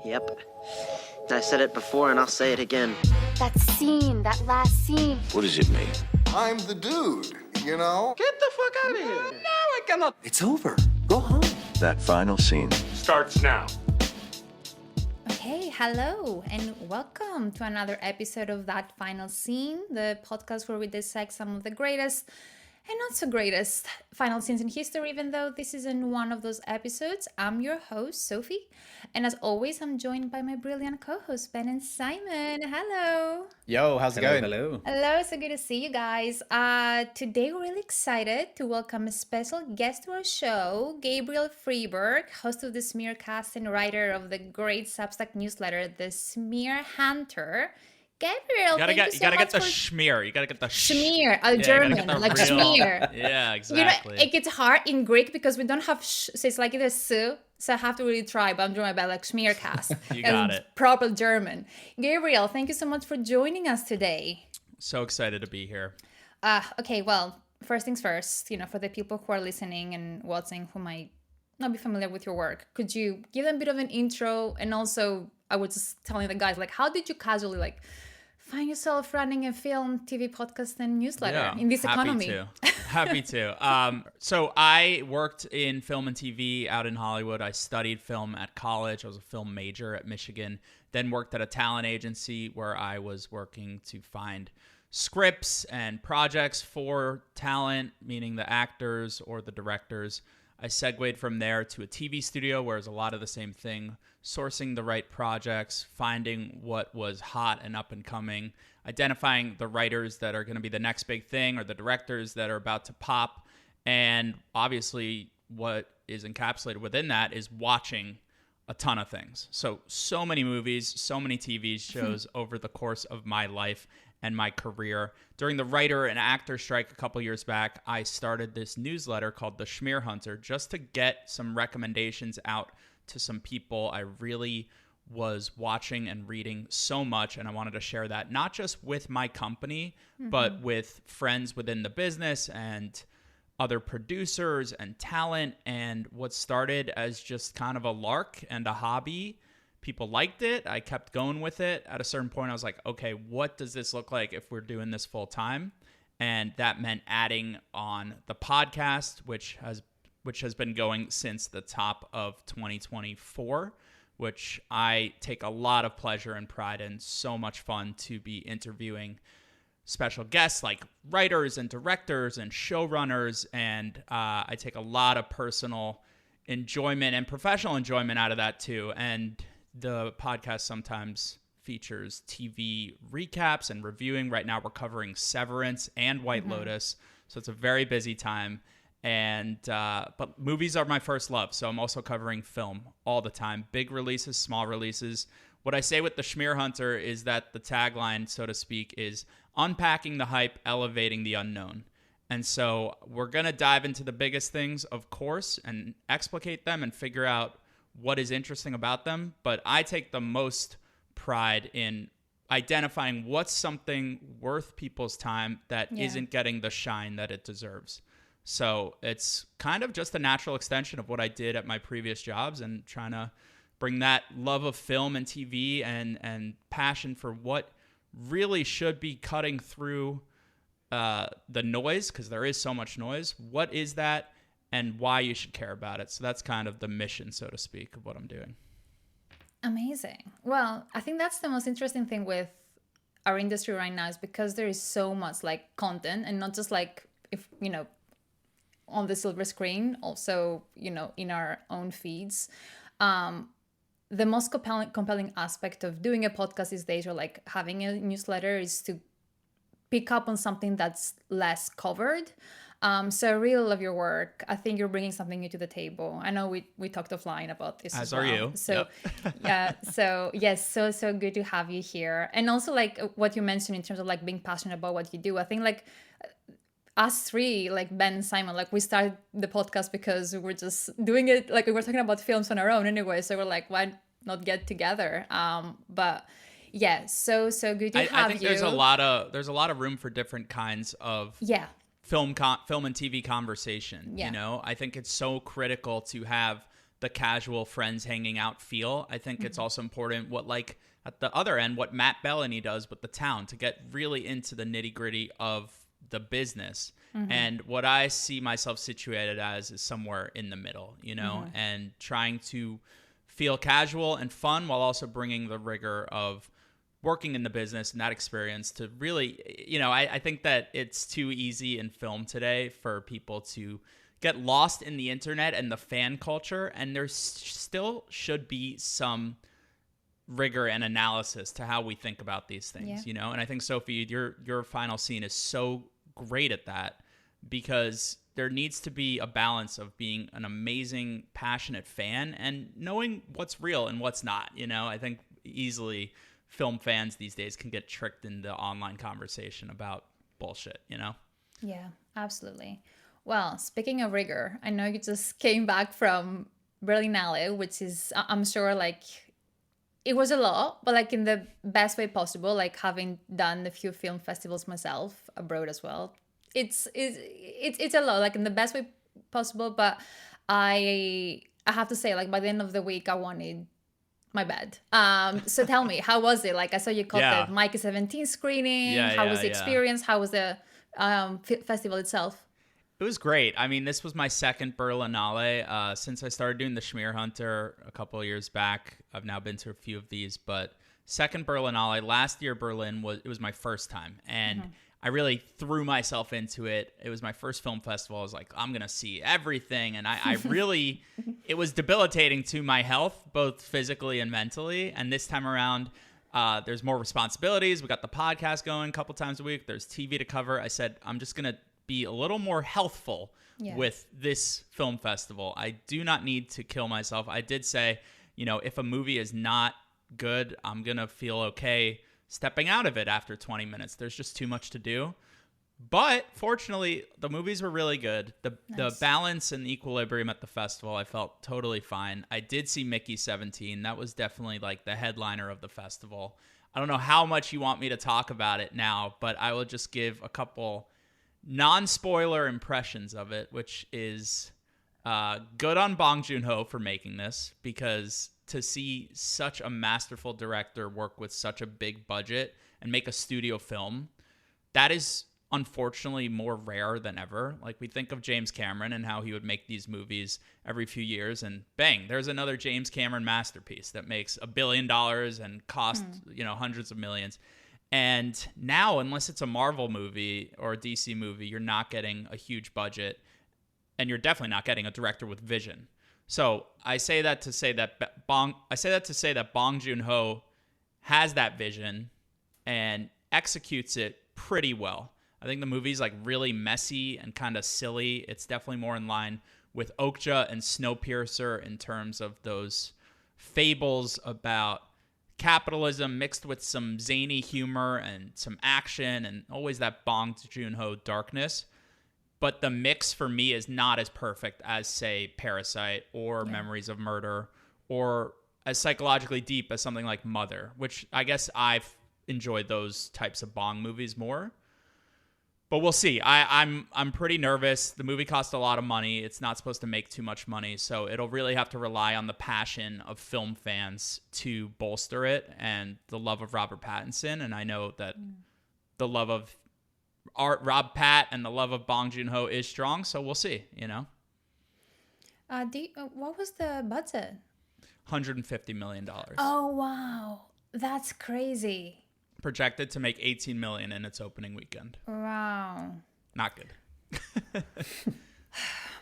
Yep. I said it before and I'll say it again. That scene, that last scene. What does it mean? I'm the dude, you know? Get the fuck out of here. No, I cannot. It's over. Go home. That final scene starts now. Okay, hello and welcome to another episode of That Final Scene, the podcast where we dissect some of the greatest and not so greatest final scenes in history, even though this isn't one of those episodes. I'm your host, Sophie, and as always, I'm joined by my brilliant co-hosts, Ben and Simon. Hello. Yo, how's it going? Hello. Hello, so good to see you guys. Today we're really excited to welcome a special guest to our show, Gabriel Frieb, host of the Smearcast and writer of the great Substack newsletter, The Smear Hunter. Gabriel, You gotta get the schmear. You gotta get the schmear, yeah, German, like real, schmear. Yeah, exactly. You know, it gets hard in Greek because we don't have so it's like either so I have to really try, but I'm doing my best, like Smearcast. You got it. Proper German. Gabriel, thank you so much for joining us today. So excited to be here. Okay, well, first things first, for the people who are listening and watching who might not be familiar with your work, could you give them a bit of an intro? And also, I was just telling the guys, like, how did you casually, find yourself running a film, TV podcast, and newsletter in this economy? Happy to. So I worked in film and TV out in Hollywood. I studied film at college. I was a film major at Michigan. Then worked at a talent agency where I was working to find scripts and projects for talent, meaning the actors or the directors. I segued from there to a TV studio where it's a lot of the same thing, sourcing the right projects, finding what was hot and up and coming, identifying the writers that are going to be the next big thing or the directors that are about to pop. And obviously what is encapsulated within that is watching a ton of things. So many movies, so many TV shows over the course of my life and my career. During the writer and actor strike a couple years back, I started this newsletter called The Schmear Hunter just to get some recommendations out to some people I really was watching and reading so much, and I wanted to share that not just with my company, but with friends within the business and other producers and talent. And what started as just kind of a lark and a hobby, people liked it. I kept going with it. At a certain point, I was like, okay, what does this look like if we're doing this full time? And that meant adding on the podcast, which has been going since the top of 2024, which I take a lot of pleasure and pride in. So much fun to be interviewing special guests like writers and directors and showrunners. And I take a lot of personal enjoyment and professional enjoyment out of that too. And the podcast sometimes features TV recaps and reviewing. Right now we're covering Severance and White Lotus. So it's a very busy time. And but movies are my first love. So I'm also covering film all the time. Big releases, small releases. What I say with the Schmear Hunter is that the tagline, so to speak, is unpacking the hype, elevating the unknown. And so we're going to dive into the biggest things, of course, and explicate them and figure out what is interesting about them. But I take the most pride in identifying what's something worth people's time that isn't getting the shine that it deserves. So it's kind of just a natural extension of what I did at my previous jobs and trying to bring that love of film and TV and passion for what really should be cutting through the noise, because there is so much noise. What is that and why you should care about it? So that's kind of the mission, so to speak, of what I'm doing. Amazing. Well, I think that's the most interesting thing with our industry right now is because there is so much content, and not just if on the silver screen, also in our own feeds. The most compelling aspect of doing a podcast these days, or having a newsletter, is to pick up on something that's less covered. So I really love your work. I think you're bringing something new to the table. I know we talked offline about this as well. As are you. So yeah. So yes, so good to have you here. And also what you mentioned in terms of being passionate about what you do. I think us three, Ben and Simon, we started the podcast because we were just doing it. We were talking about films on our own anyway. So we're why not get together? But yeah, so good to have you. I think there's a lot of room for different kinds of film and TV conversation. I think it's so critical to have the casual friends hanging out feel. I think it's also important what, like, at the other end, what Matt Bellany does with The Town, to get really into the nitty gritty of the business. And what I see myself situated as is somewhere in the middle, you know, and trying to feel casual and fun while also bringing the rigor of working in the business and that experience to really, you know, I think that it's too easy in film today for people to get lost in the internet and the fan culture. And there still should be some rigor and analysis to how we think about these things, you know? And I think, Sophie, your final scene is so great at that, because there needs to be a balance of being an amazing, passionate fan and knowing what's real and what's not. You know, I think easily film fans these days can get tricked into online conversation about bullshit, you know? Yeah, absolutely. Well, speaking of rigor, I know you just came back from Berlinale, which is, I'm sure, like, it was a lot, but like in the best way possible, like having done a few film festivals myself abroad as well. It's a lot, like in the best way possible, but I have to say, like, by the end of the week I wanted my bed. So tell me, how was it? Like, I saw you caught the Mikey 17 screening. How was the experience? How was the festival itself? It was great. I mean, this was my second Berlinale. Since I started doing the Schmear Hunter a couple of years back, I've now been to a few of these, but second Berlinale. Last year, Berlin was my first time, and I really threw myself into it. It was my first film festival. I was like, I'm going to see everything. And I really, it was debilitating to my health, both physically and mentally. And this time around, there's more responsibilities. We got the podcast going a couple times a week. There's TV to cover. I said, I'm just going to be a little more healthful with this film festival. I do not need to kill myself. I did say, you know, if a movie is not good, I'm going to feel okay stepping out of it after 20 minutes. There's just too much to do. But fortunately, the movies were really good. The balance and equilibrium at the festival, I felt totally fine. I did see Mickey 17. That was definitely like the headliner of the festival. I don't know how much you want me to talk about it now, but I will just give a couple non-spoiler impressions of it, which is good on Bong Joon-ho for making this, because to see such a masterful director work with such a big budget and make a studio film, that is unfortunately more rare than ever. Like, we think of James Cameron and how he would make these movies every few years, and bang, there's another James Cameron masterpiece that makes $1 billion and cost, you know, hundreds of millions. And now, unless it's a Marvel movie or a DC movie, you're not getting a huge budget, and you're definitely not getting a director with vision. So I say that to say that Bong Joon-ho has that vision and executes it pretty well. I think the movie's like really messy and kind of silly. It's definitely more in line with Okja and Snowpiercer in terms of those fables about capitalism mixed with some zany humor and some action and always that Bong Joon-ho darkness. But the mix for me is not as perfect as, say, Parasite or Memories of Murder, or as psychologically deep as something like Mother, which I guess I've enjoyed those types of Bong movies more. But we'll see. I'm pretty nervous. The movie cost a lot of money. It's not supposed to make too much money, so it'll really have to rely on the passion of film fans to bolster it, and the love of Robert Pattinson. And I know that the love of Rob Pat and the love of Bong Joon-ho is strong, so we'll see, you know. What was the budget? $150 million. Oh, wow. That's crazy. Projected to make $18 million in its opening weekend. Wow. Not good.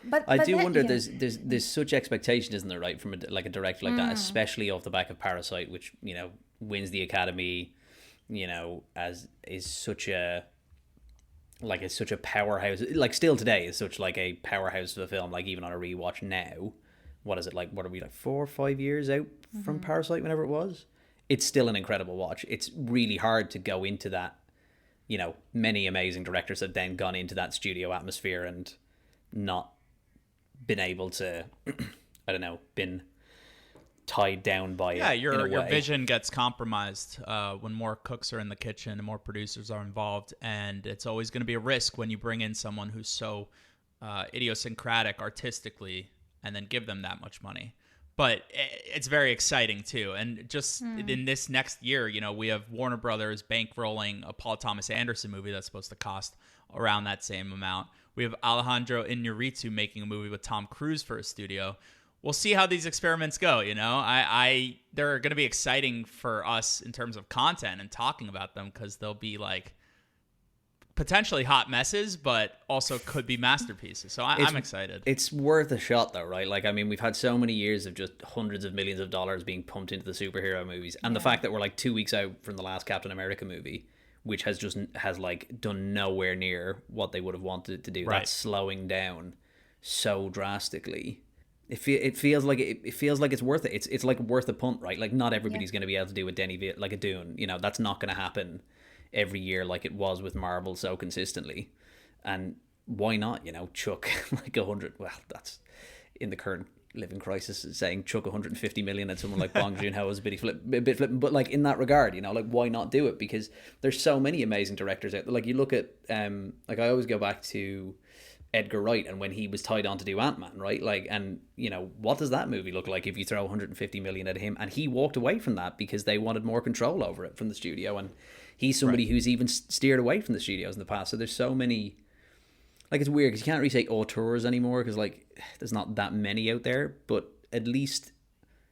But I do wonder. There's such expectation, isn't there, right, from a director like that, especially off the back of Parasite, which, you know, wins the Academy, you know, as is such a powerhouse. Like, still today is such like a powerhouse of a film. Like, even on a rewatch now, what is it, like, what are we, like 4 or 5 years out from Parasite, whenever it was? It's still an incredible watch. It's really hard to go into that. You know, many amazing directors have then gone into that studio atmosphere and not been able to, I don't know, been tied down by it. Your vision gets compromised when more cooks are in the kitchen and more producers are involved, and it's always going to be a risk when you bring in someone who's so idiosyncratic artistically and then give them that much money. but it's very exciting too. And just in this next year, you know, we have Warner Brothers bankrolling a Paul Thomas Anderson movie that's supposed to cost around that same amount. We have Alejandro Iñárritu making a movie with Tom Cruise for a studio. We'll see how these experiments go. You know, they're going to be exciting for us in terms of content and talking about them, because they'll be like potentially hot messes, but also could be masterpieces. So I'm excited. It's worth a shot though, right? Like, I mean, we've had so many years of just hundreds of millions of dollars being pumped into the superhero movies. And the fact that we're like 2 weeks out from the last Captain America movie, which has like done nowhere near what they would have wanted it to do. Right. That's slowing down so drastically. It feels like it's worth it. It's like worth a punt, right? Like, not everybody's going to be able to do like a Dune. You know, that's not going to happen every year like it was with Marvel so consistently. And why not, you know, chuck like 100, well, that's in the current living crisis, saying chuck 150 million at someone like Bong Joon-ho is a bit flippant, but like in that regard, you know, like, why not do it? Because there's so many amazing directors out there. Like, you look at like, I always go back to Edgar Wright and when he was tied on to do Ant-Man, right? Like, and you know, what does that movie look like if you throw 150 million at him? And he walked away from that because they wanted more control over it from the studio, and he's somebody who's even steered away from the studios in the past. So there's so many, like, it's weird because you can't really say auteurs anymore because, like, there's not that many out there, but at least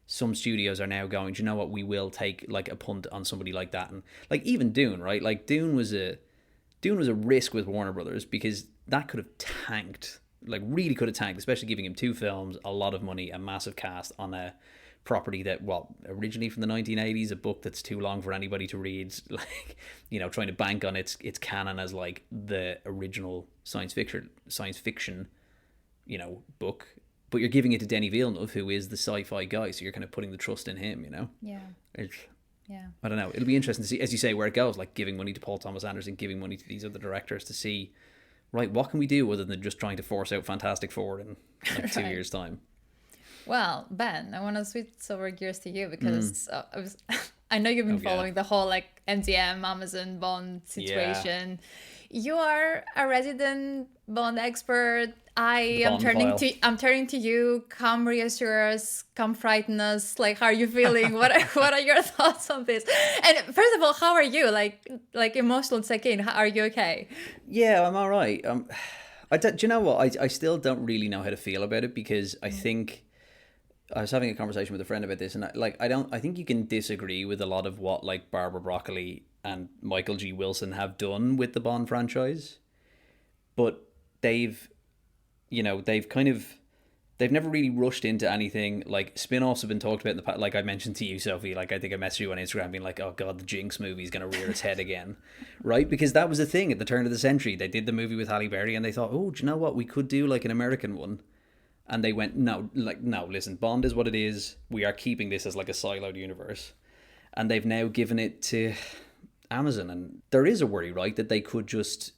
some studios are now going, do you know what, we will take like a punt on somebody like that. And like, even Dune, right? Like, Dune was a risk with Warner Brothers because that could have tanked, like really could have tanked, especially giving him 2 films, a lot of money, a massive cast on a property that, well, originally from the 1980s, a book that's too long for anybody to read, like, you know, trying to bank on its canon as like the original science fiction, you know, book. But you're giving it to Denis Villeneuve, who is the sci-fi guy, so you're kind of putting the trust in him, you know? Yeah. Yeah. I don't know. It'll be interesting to see, as you say, where it goes, like giving money to Paul Thomas Anderson, giving money to these other directors to see, right, what can we do other than just trying to force out Fantastic Four in like 2 years' time? Well, Ben, I want to switch over gears to you because I know you've been following the whole like MGM, Amazon, Bond situation. You are a resident Bond expert. I'm turning to you. Come reassure us. Come frighten us. Like, how are you feeling? What are your thoughts on this? And first of all, how are you? Like emotional check-in. Are you okay? Yeah, I'm all right. Do you know what? I still don't really know how to feel about it because I think I was having a conversation with a friend about this, and I think you can disagree with a lot of what like Barbara Broccoli and Michael G. Wilson have done with the Bond franchise, but they've never really rushed into anything. Like, spin-offs have been talked about in the past. Like I mentioned to you, Sophie, like I think I messaged you on Instagram being like, oh God, the Jinx movie is going to rear its head again. Right? Because that was the thing at the turn of the century. They did the movie with Halle Berry and they thought, oh, do you know what? We could do like an American one. And they went, no, listen, Bond is what it is. We are keeping this as like a siloed universe. And they've now given it to Amazon. And there is a worry, right, that they could just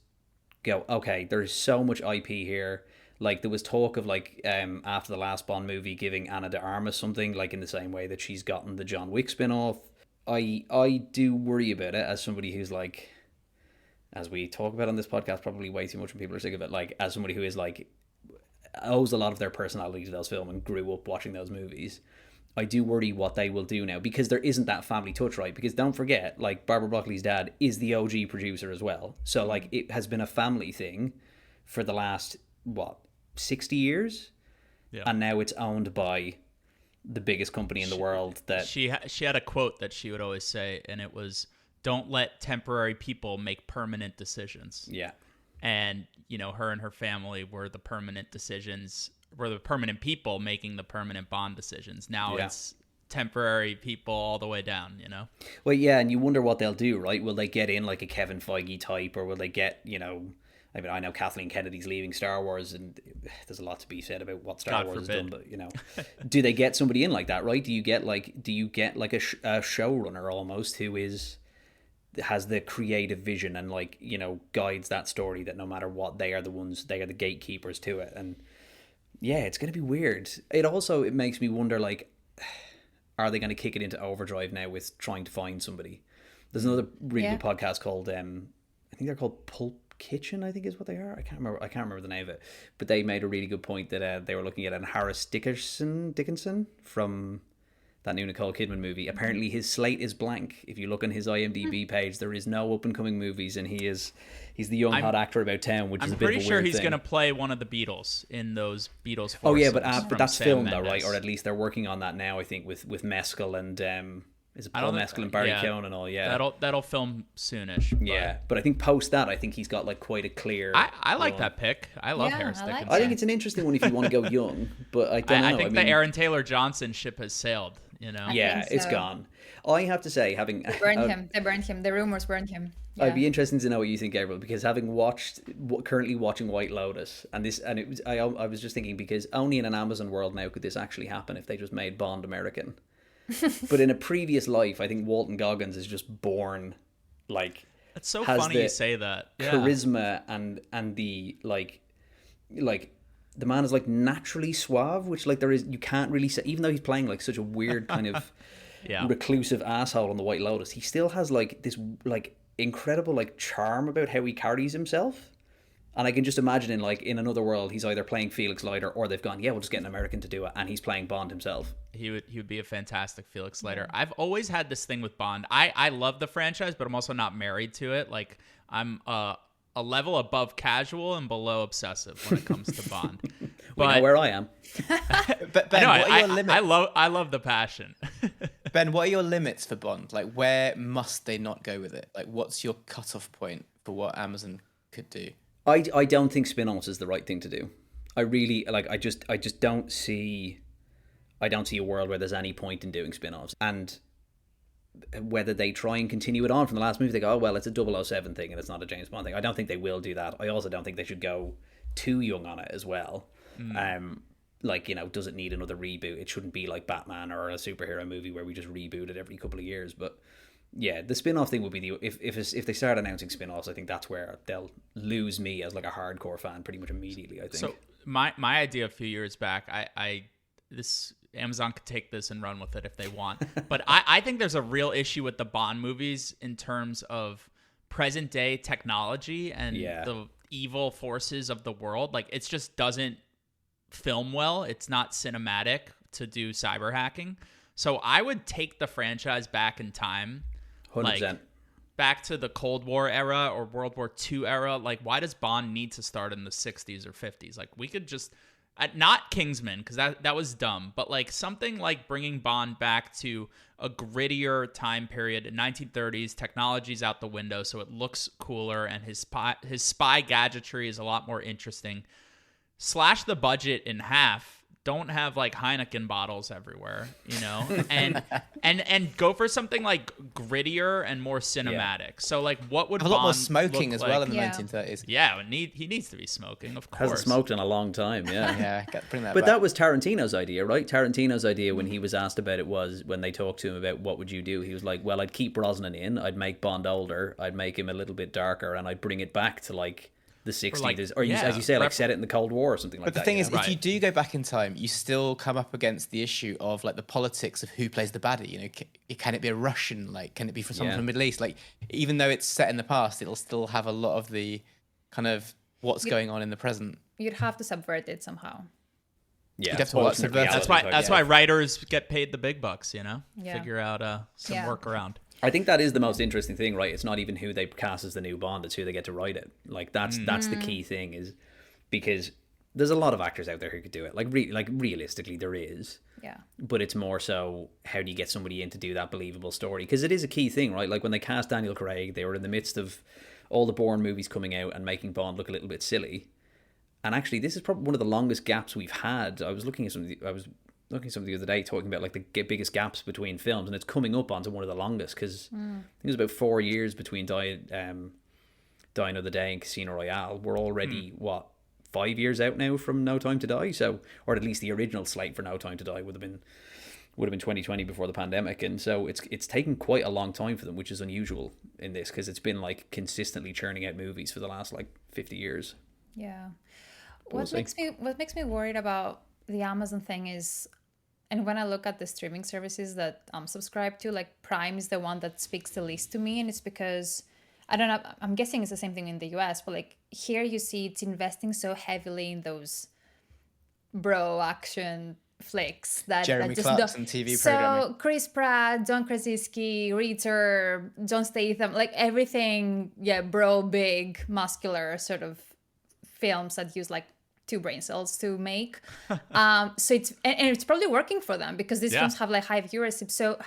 go, okay, there's so much IP here. Like, there was talk of, like, after the last Bond movie, giving Ana de Armas something, like, in the same way that she's gotten the John Wick spin-off. I do worry about it as somebody who's, like, as we talk about on this podcast, probably way too much when people are sick of it, like, as somebody who is, like, owes a lot of their personality to those films and grew up watching those movies. I do worry what they will do now, because there isn't that family touch, right? Because don't forget, like, Barbara Broccoli's dad is the OG producer as well. So, like, it has been a family thing for the last, 60 years? Yeah. And now it's owned by the biggest company in the world. That she had a quote that she would always say, and it was, don't let temporary people make permanent decisions. Yeah. And, you know, her and her family were the permanent people making the permanent Bond decisions. Now it's temporary people all the way down, you know? Well, yeah, and you wonder what they'll do, right? Will they get in like a Kevin Feige type, or will they get, you know, I mean, I know Kathleen Kennedy's leaving Star Wars, and there's a lot to be said about what Star Wars has done, but, you know, do they get somebody in like that, right? Do you get like a showrunner almost who has the creative vision and, like, you know, guides that story, that no matter what, they are the gatekeepers to it. And yeah, it's going to be weird. It makes me wonder, like, are they going to kick it into overdrive now with trying to find somebody? There's another really good podcast called, I think they're called Pulp Kitchen, I think is what they are. I can't remember the name of it, but they made a really good point that they were looking at Harris Dickinson from that new Nicole Kidman movie. Apparently his slate is blank. If you look on his IMDb page, there is no up and coming movies, and he's the young hot actor about town, which is a bit of a weird thing. I'm pretty sure he's going to play one of the Beatles in those Beatles. Oh yeah, but that's filmed though, right? Or at least they're working on that now. I think with Mescal and is it Paul Mescal and Barry Keoghan and all? Yeah, that'll film soonish. Yeah, but I think post that, I think he's got like quite a clear. I like that pick. I love Harris Dickinson. I think it's an interesting one if you want to go young, but I don't know. I think the Aaron Taylor Johnson ship has sailed. You know, it's gone. I have to say, having They burned him. The rumors burned him. Yeah. I'd be interested to know what you think, Gabriel, because having currently watching White Lotus, I was just thinking, because only in an Amazon world now could this actually happen if they just made Bond American. But in a previous life, I think Walton Goggins is just born like. It's so funny you say that. Charisma and the like the man is like naturally suave, which like you can't really say, even though he's playing like such a weird kind of reclusive asshole on the White Lotus, he still has like this like incredible like charm about how he carries himself. And I can just imagine in another world, he's either playing Felix Leiter or they've gone, we'll just get an American to do it, and he's playing Bond himself. He would be a fantastic Felix Leiter. I've always had this thing with Bond. I love the franchise, but I'm also not married to it. Like I'm a level above casual and below obsessive when it comes to Bond. But know where I am. But Ben, what are your limits? I love the passion. Ben, what are your limits for Bond? Like, where must they not go with it? Like, what's your cutoff point for what Amazon could do? I don't think spin-offs is the right thing to do. I really I just don't see a world where there's any point in doing spin-offs. And whether they try and continue it on from the last movie, they go, oh well, it's a 007 thing and it's not a James Bond thing. I don't think they will do that. I also don't think they should go too young on it as well. Does it need another reboot? It shouldn't be like Batman or a superhero movie where we just reboot it every couple of years. But yeah, the spin-off thing would be if they start announcing spin-offs, I think that's where they'll lose me as like a hardcore fan pretty much immediately, I think. So my idea a few years back, this Amazon could take this and run with it if they want. But I think there's a real issue with the Bond movies in terms of present day technology and the evil forces of the world. Like, it just doesn't film well. It's not cinematic to do cyber hacking. So I would take the franchise back in time. 100%. Like, back to the Cold War era or World War II era. Like, why does Bond need to start in the 60s or 50s? Like, we could just... not Kingsman, because that was dumb, but like something like bringing Bond back to a grittier time period in 1930s. Technology's out the window, so it looks cooler, and his spy gadgetry is a lot more interesting. Slash the budget in half. Don't have like Heineken bottles everywhere, you know, and go for something like grittier and more cinematic. Yeah. So like, what would a lot more smoking as well in the 1930s? Yeah, he needs to be smoking, of course. Hasn't smoked in a long time. Yeah, bring that. But back. that was Tarantino's idea, right? Tarantino's idea when he was asked about it was when they talked to him about what would you do. He was like, well, I'd keep Brosnan in, I'd make Bond older, I'd make him a little bit darker, and I'd bring it back to like the 60s, or as you say, like set it in the Cold War or something like that. But the thing is, if you do go back in time, you still come up against the issue of like the politics of who plays the baddie. You know, can it be a Russian? Like, can it be from someone from the Middle East? Like, even though it's set in the past, it'll still have a lot of the kind of what's going on in the present. You'd have to subvert it somehow. Yeah, that's why writers get paid the big bucks. You know, figure out some workaround. I think that is the most interesting thing, right? It's not even who they cast as the new Bond; it's who they get to write it. Like that's the key thing, is because there's a lot of actors out there who could do it. Like realistically, there is. Yeah. But it's more so, how do you get somebody in to do that believable story? Because it is a key thing, right? Like when they cast Daniel Craig, they were in the midst of all the Bourne movies coming out and making Bond look a little bit silly. And actually, this is probably one of the longest gaps we've had. I was looking at something the other day talking about like the biggest gaps between films, and it's coming up onto one of the longest, because I think it was about 4 years between Die Another Day and Casino Royale. We're already 5 years out now from No Time to Die, so, or at least the original slate for No Time to Die would have been 2020 before the pandemic, and so it's taken quite a long time for them, which is unusual in this, because it's been like consistently churning out movies for the last like 50 years. Yeah. What makes me worried about the Amazon thing is, and when I look at the streaming services that I'm subscribed to, like Prime is the one that speaks the least to me, and it's because I don't know, I'm guessing it's the same thing in the US, but like here you see it's investing so heavily in those bro action flicks that Jeremy that just Clarkson TV programming. So Chris Pratt, John Krasinski, Ritter, John Statham, like everything, bro, big, muscular sort of films that use like 2 brain cells to make. So it's and it's probably working for them because these films have like high viewership. So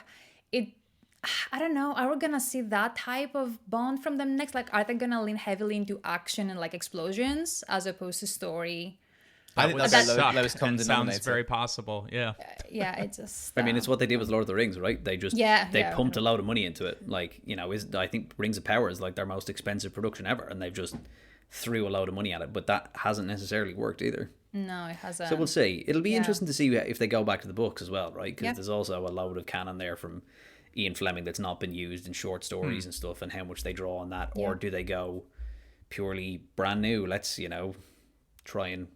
I don't know, are we gonna see that type of Bond from them next? Like, are they gonna lean heavily into action and like explosions as opposed to story? I think that's the lowest common denominator. Sounds very possible. Yeah. Yeah, it just. I mean, it's what they did with Lord of the Rings, right? They just they pumped a load of money into it. Like, you know, I think Rings of Power is like their most expensive production ever, and they've just threw a load of money at it. But that hasn't necessarily worked either. No, it hasn't. So we'll see. It'll be interesting to see if they go back to the books as well, right? Because there's also a load of canon there from Ian Fleming that's not been used in short stories and stuff, and how much they draw on that, or do they go purely brand new? Let's try and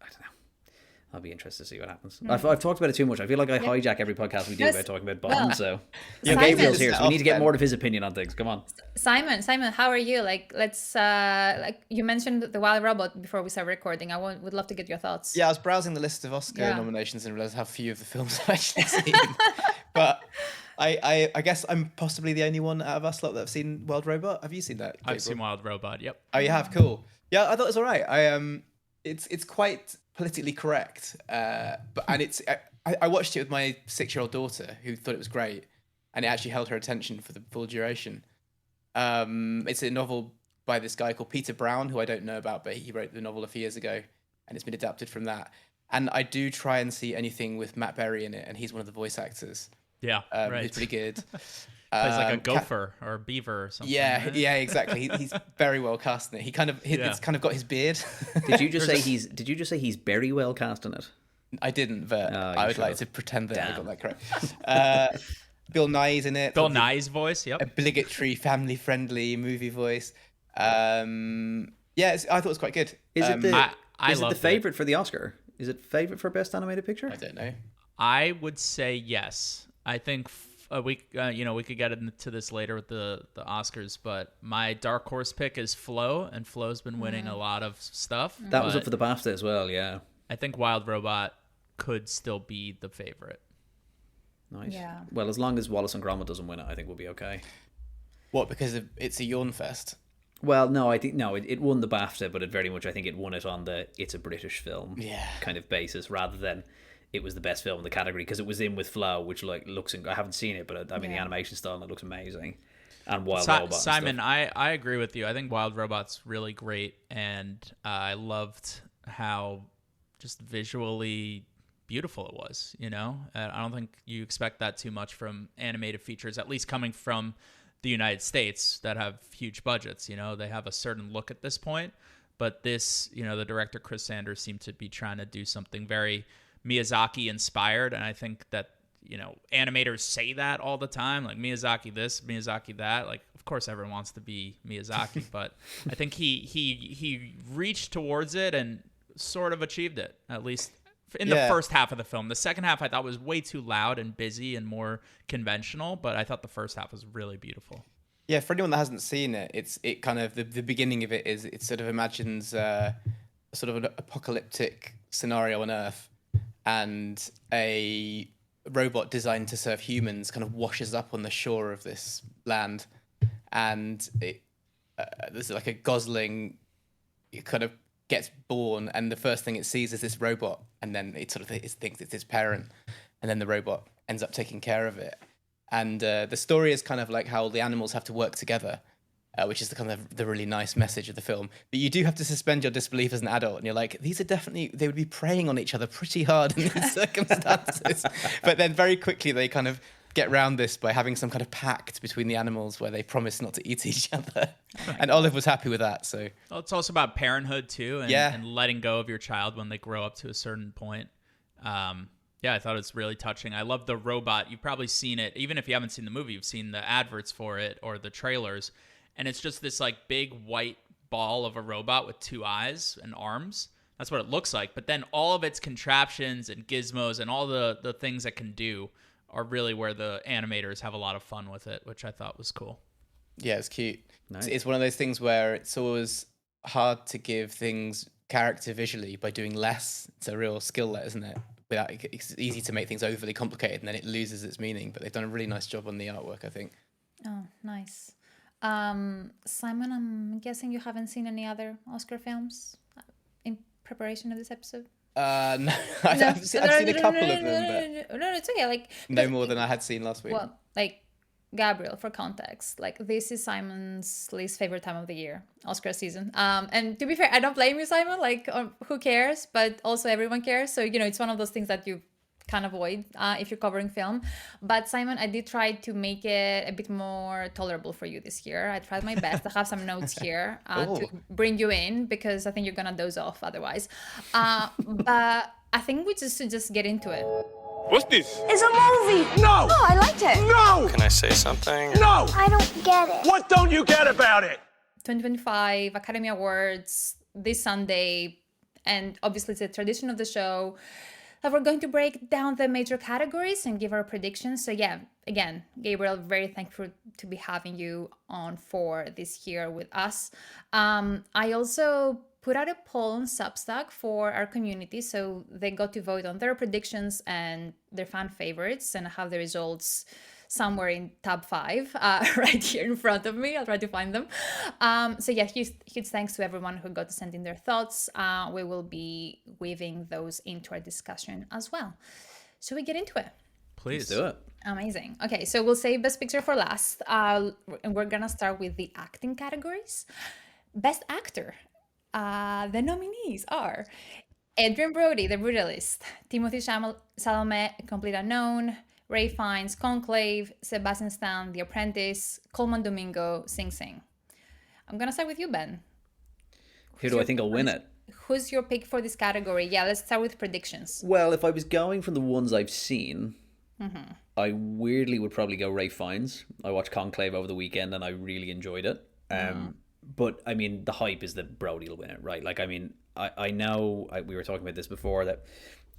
I don't know. I'll be interested to see what happens. I've talked about it too much. I feel like I hijack every podcast we do about talking about Bond. So Gabriel's here, so we need to get more of his opinion on things. Come on, Simon, how are you? Like, let's like you mentioned the Wild Robot before we start recording. Would love to get your thoughts. Yeah, I was browsing the list of Oscar nominations and realized how few of the films I've actually seen. But I guess I'm possibly the only one out of us lot that have seen Wild Robot. Have you seen that, Gabriel? I've seen Wild Robot. Yep. Oh, you have? Cool. Yeah, I thought it was all right. It's quite politically correct, and it's I watched it with my 6-year-old daughter who thought it was great, and it actually held her attention for the full duration. It's a novel by this guy called Peter Brown, who I don't know about, but he wrote the novel a few years ago, and it's been adapted from that. And I do try and see anything with Matt Berry in it, and he's one of the voice actors. Yeah, right. He's pretty good. Plays like a gopher or a beaver or something. Yeah, right? yeah, exactly. He's very well cast in it. It's kind of got his beard. Did you just say he's very well cast in it? I didn't, but I would like to pretend that I got that correct. Bill Nye's in it. Bill Nye's voice, yep. Obligatory family-friendly movie voice. I thought it was quite good. Is it the favorite it. for the Oscar? Is it favorite for Best Animated Picture? I don't know. I would say yes. I think we could get into this later with the Oscars, but my dark horse pick is Flo, and Flo's been winning a lot of stuff. That was up for the BAFTA as well, yeah. I think Wild Robot could still be the favorite. Nice. Yeah. Well, as long as Wallace and Gromit doesn't win it, I think we'll be okay. What? Because it's a yawn fest. Well, no, I think it won the BAFTA, but I think it won it on the it's a British film kind of basis, rather than it was the best film in the category, because it was in with Flo, which looks. I haven't seen it, but I mean the animation style, and it looks amazing. And Wild Robot. Simon, I agree with you. I think Wild Robot's really great, and I loved how just visually beautiful it was. You know, I don't think you expect that too much from animated features, at least coming from the United States that have huge budgets. You know, they have a certain look at this point, but this, the director Chris Sanders seemed to be trying to do something very Miyazaki inspired, and I think that animators say that all the time, like Miyazaki this, Miyazaki that. Like, of course everyone wants to be Miyazaki, but I think he reached towards it and sort of achieved it, at least in the first half of the film. The second half I thought was way too loud and busy and more conventional, but I thought the first half was really beautiful. Yeah, for anyone that hasn't seen it, it kind of the beginning of it is it sort of imagines sort of an apocalyptic scenario on Earth, and a robot designed to serve humans kind of washes up on the shore of this land, and there's like a gosling. It kind of gets born, and the first thing it sees is this robot, and then it sort of thinks it's its parent, and then the robot ends up taking care of it. And the story is kind of like how the animals have to work together, which is the kind of the really nice message of the film. But you do have to suspend your disbelief as an adult, and you're like, these are definitely, they would be preying on each other pretty hard in these circumstances. But then very quickly they kind of get around this by having some kind of pact between the animals where they promise not to eat each other. And Olive was happy with that. So well, it's also about parenthood too, and letting go of your child when they grow up to a certain point. Yeah, I thought it was really touching. I love the robot. You've probably seen it. Even if you haven't seen the movie, you've seen the adverts for it or the trailers. And it's just this like big white ball of a robot with 2 eyes and arms. That's what it looks like. But then all of its contraptions and gizmos and all the things it can do are really where the animators have a lot of fun with it, which I thought was cool. Yeah, it's cute. Nice. It's one of those things where it's always hard to give things character visually by doing less. It's a real skill there, isn't it? It's easy to make things overly complicated and then it loses its meaning, but they've done a really nice job on the artwork, I think. Oh, nice. Simon, I'm guessing you haven't seen any other Oscar films in preparation of this episode? No, I've seen a couple of them, but no, it's okay. Like no more than I had seen last week. Well, like Gabriel, for context, like this is Simon's least favorite time of the year, Oscar season. And to be fair, I don't blame you, Simon. Like, who cares? But also everyone cares. So it's one of those things that you can't avoid if you're covering film. But Simon, I did try to make it a bit more tolerable for you this year. I tried my best to have some notes here to bring you in, because I think you're gonna doze off otherwise. But I think we should just get into it. What's this? It's a movie. No! Oh, I liked it. No! Can I say something? No! I don't get it. What don't you get about it? 2025 Academy Awards this Sunday, and obviously it's a tradition of the show that we're going to break down the major categories and give our predictions. So yeah, again, Gabriel, very thankful to be having you on for this year with us. I also put out a poll on Substack for our community, so they got to vote on their predictions and their fan favorites, and I have the results somewhere in tab 5 right here in front of me. I'll try to find them. So yeah, huge thanks to everyone who got to send in their thoughts. We will be weaving those into our discussion as well. Should we get into it? Please do it. Amazing. Okay, so we'll save Best Picture for last. And we're gonna start with the acting categories. Best Actor. The nominees are Adrien Brody, The Brutalist; Timothée Chalamet, Complete Unknown; Ray Fiennes, Conclave; Sebastian Stan, The Apprentice; Coleman Domingo, Sing Sing. I'm gonna start with you, Ben. Who do I think will win it? Who's your pick for this category? Yeah, let's start with predictions. Well, if I was going from the ones I've seen, I weirdly would probably go Ray Fiennes. I watched Conclave over the weekend and I really enjoyed it. But I mean, the hype is that Brody will win it, right? Like, I mean, I know we were talking about this before, that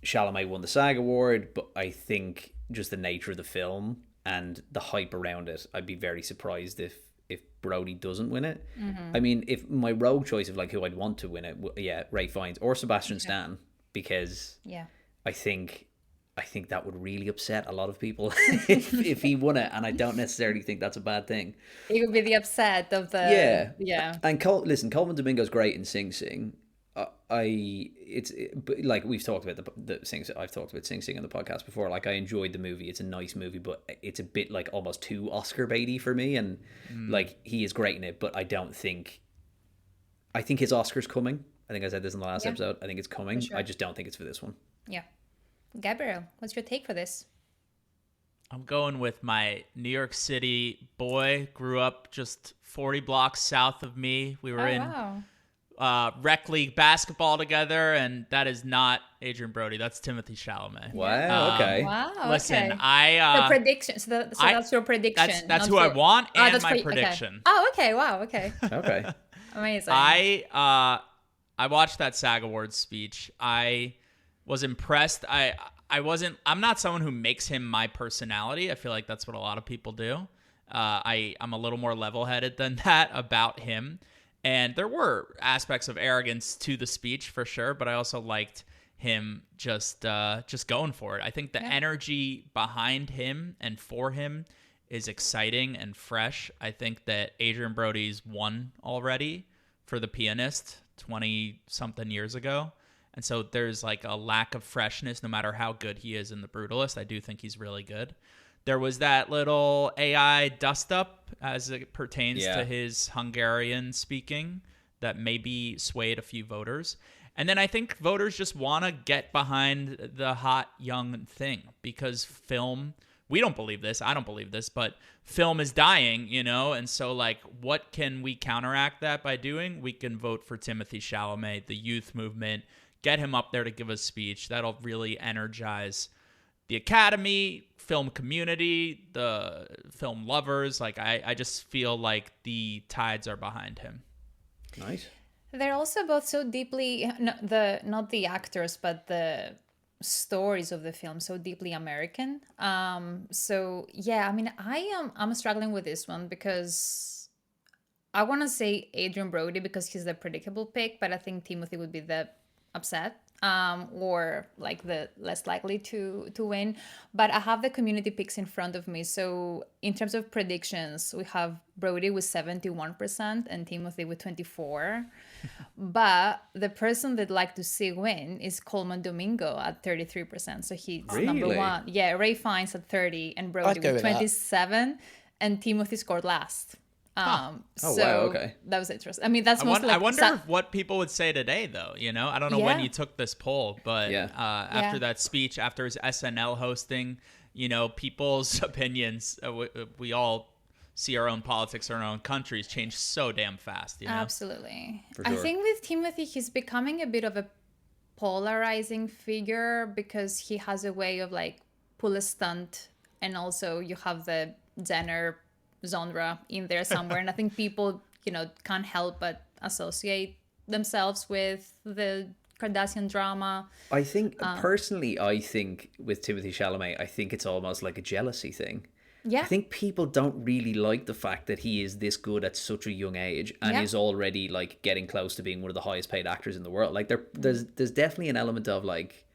Chalamet won the SAG award, but I think just the nature of the film and the hype around it, I'd be very surprised if Brody doesn't win it. I mean, if my rogue choice of like who I'd want to win it, yeah, Ray Fiennes or Sebastian Stan, because I think that would really upset a lot of people if he won it, and I don't necessarily think that's a bad thing. It would be the upset of the And listen, Coleman Domingo's great in Sing Sing. Like we've talked about the Sing Sing. I've talked about Sing Sing on the podcast before. Like, I enjoyed the movie. It's a nice movie, but it's a bit like almost too Oscar baity for me. And like, he is great in it, but I think his Oscar's coming. I think I said this in the last episode. I think it's coming. Sure. I just don't think it's for this one. Yeah. Gabriel, what's your take for this? I'm going with my New York City boy. Grew up just 40 blocks south of me. We were in rec league basketball together, and that is not Adrien Brody. That's Timothée Chalamet. Wow. Okay. Wow. Listen, okay. The prediction. So that's your prediction. That's who I want, and that's my prediction. Okay. Oh, okay. Wow. Okay. Okay. Amazing. I watched that SAG Awards speech. I was impressed. I'm not someone who makes him my personality. I feel like that's what a lot of people do. I'm a little more level-headed than that about him. And there were aspects of arrogance to the speech for sure, but I also liked him just going for it. I think the energy behind him and for him is exciting and fresh. I think that Adrien Brody's won already for The Pianist 20-something years ago. And so there's like a lack of freshness no matter how good he is in The Brutalist. I do think he's really good. There was that little AI dust-up as it pertains to his Hungarian speaking that maybe swayed a few voters. And then I think voters just want to get behind the hot young thing because film, we don't believe this, I don't believe this, but film is dying, And so like, what can we counteract that by doing? We can vote for Timothée Chalamet, the youth movement, get him up there to give a speech. That'll really energize the Academy, film community, the film lovers. Like, I just feel like the tides are behind him. Nice. They're also both so deeply, not the actors, but the stories of the film, so deeply American. So yeah, I mean, I'm struggling with this one because I want to say Adrian Brody because he's the predictable pick, but I think Timothée would be the upset or like the less likely to win. But I have the community picks in front of me. So in terms of predictions, we have Brody with 71% and Timothée with 24%. But the person that like to see win is Coleman Domingo at 33%. So he's number one. Yeah, Ray Fiennes at 30 and Brody with 27, and Timothée scored last. Oh, so wow, okay. That was interesting. I mean, that's mostly I wonder what people would say today, though. You know, I don't know when you took this poll, but after that speech, after his SNL hosting, you know, people's opinions, we all see our own politics, our own countries change so damn fast. You know? Absolutely. For sure. I think with Timothée, he's becoming a bit of a polarizing figure because he has a way of like pull a stunt, and also you have the Jenner genre in there somewhere, and I think people, you know, can't help but associate themselves with the Kardashian drama. I think personally, I think with Timothée Chalamet, I think it's almost like a jealousy thing. Yeah. I think people don't really like the fact that he is this good at such a young age and is already like getting close to being one of the highest paid actors in the world. Like there's definitely an element of like,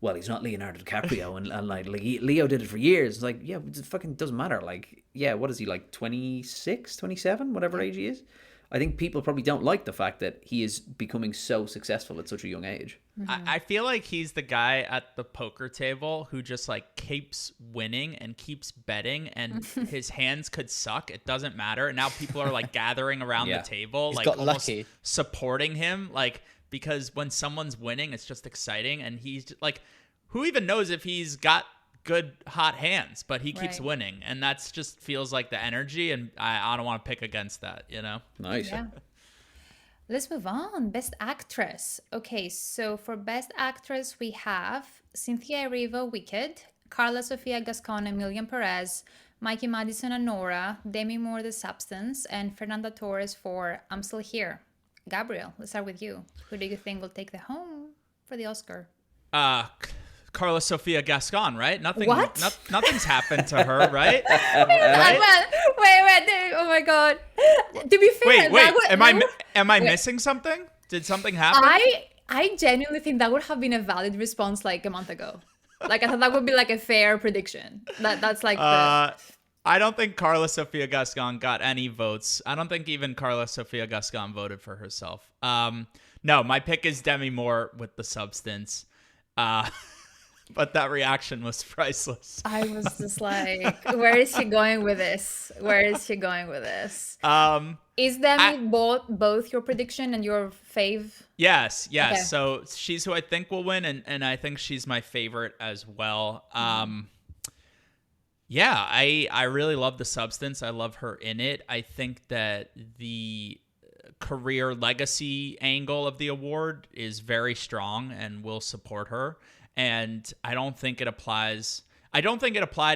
well, he's not Leonardo DiCaprio, and like Leo did it for years. It's like, yeah, it fucking doesn't matter. Like, yeah, what is he, like 26, 27, whatever age he is? I think people probably don't like the fact that he is becoming so successful at such a young age. I feel like he's the guy at the poker table who just like keeps winning and keeps betting, and his hands could suck. It doesn't matter. And now people are like gathering around the table, He's like got almost lucky. supporting him, like, because when someone's winning, it's just exciting. And he's just, like, who even knows if he's got good hot hands, but he keeps winning, and that's just feels like the energy, and I don't want to pick against that, you know. Nice. Yeah. Let's move on. Best actress. Okay, so for best actress we have Cynthia Erivo, Wicked, Carla Sofia Gascon, Emilian Perez, Mikey Madison, Anora, Demi Moore, The Substance, and Fernanda Torres for I'm Still Here. Gabriel, let's start with you. Who do you think will take the home for the Oscar? Carla Sofia Gascon, right? Nothing's happened to her, right? Right? Wait, oh my god. To be fair, wait, am I missing something? Did something happen? I genuinely think that would have been a valid response like a month ago. Like, I thought that would be like a fair prediction. That's like I don't think Carla Sofia Gascon got any votes. I don't think even Carla Sofia Gascon voted for herself. No, my pick is Demi Moore with The Substance. But that reaction was priceless. I was just like, where is she going with this? Is Demi both your prediction and your fave? Yes. Okay. So she's who I think will win, and I think she's my favorite as well. Yeah, I really love The Substance. I love her in it. I think that the career legacy angle of the award is very strong and will support her. And I don't think it applied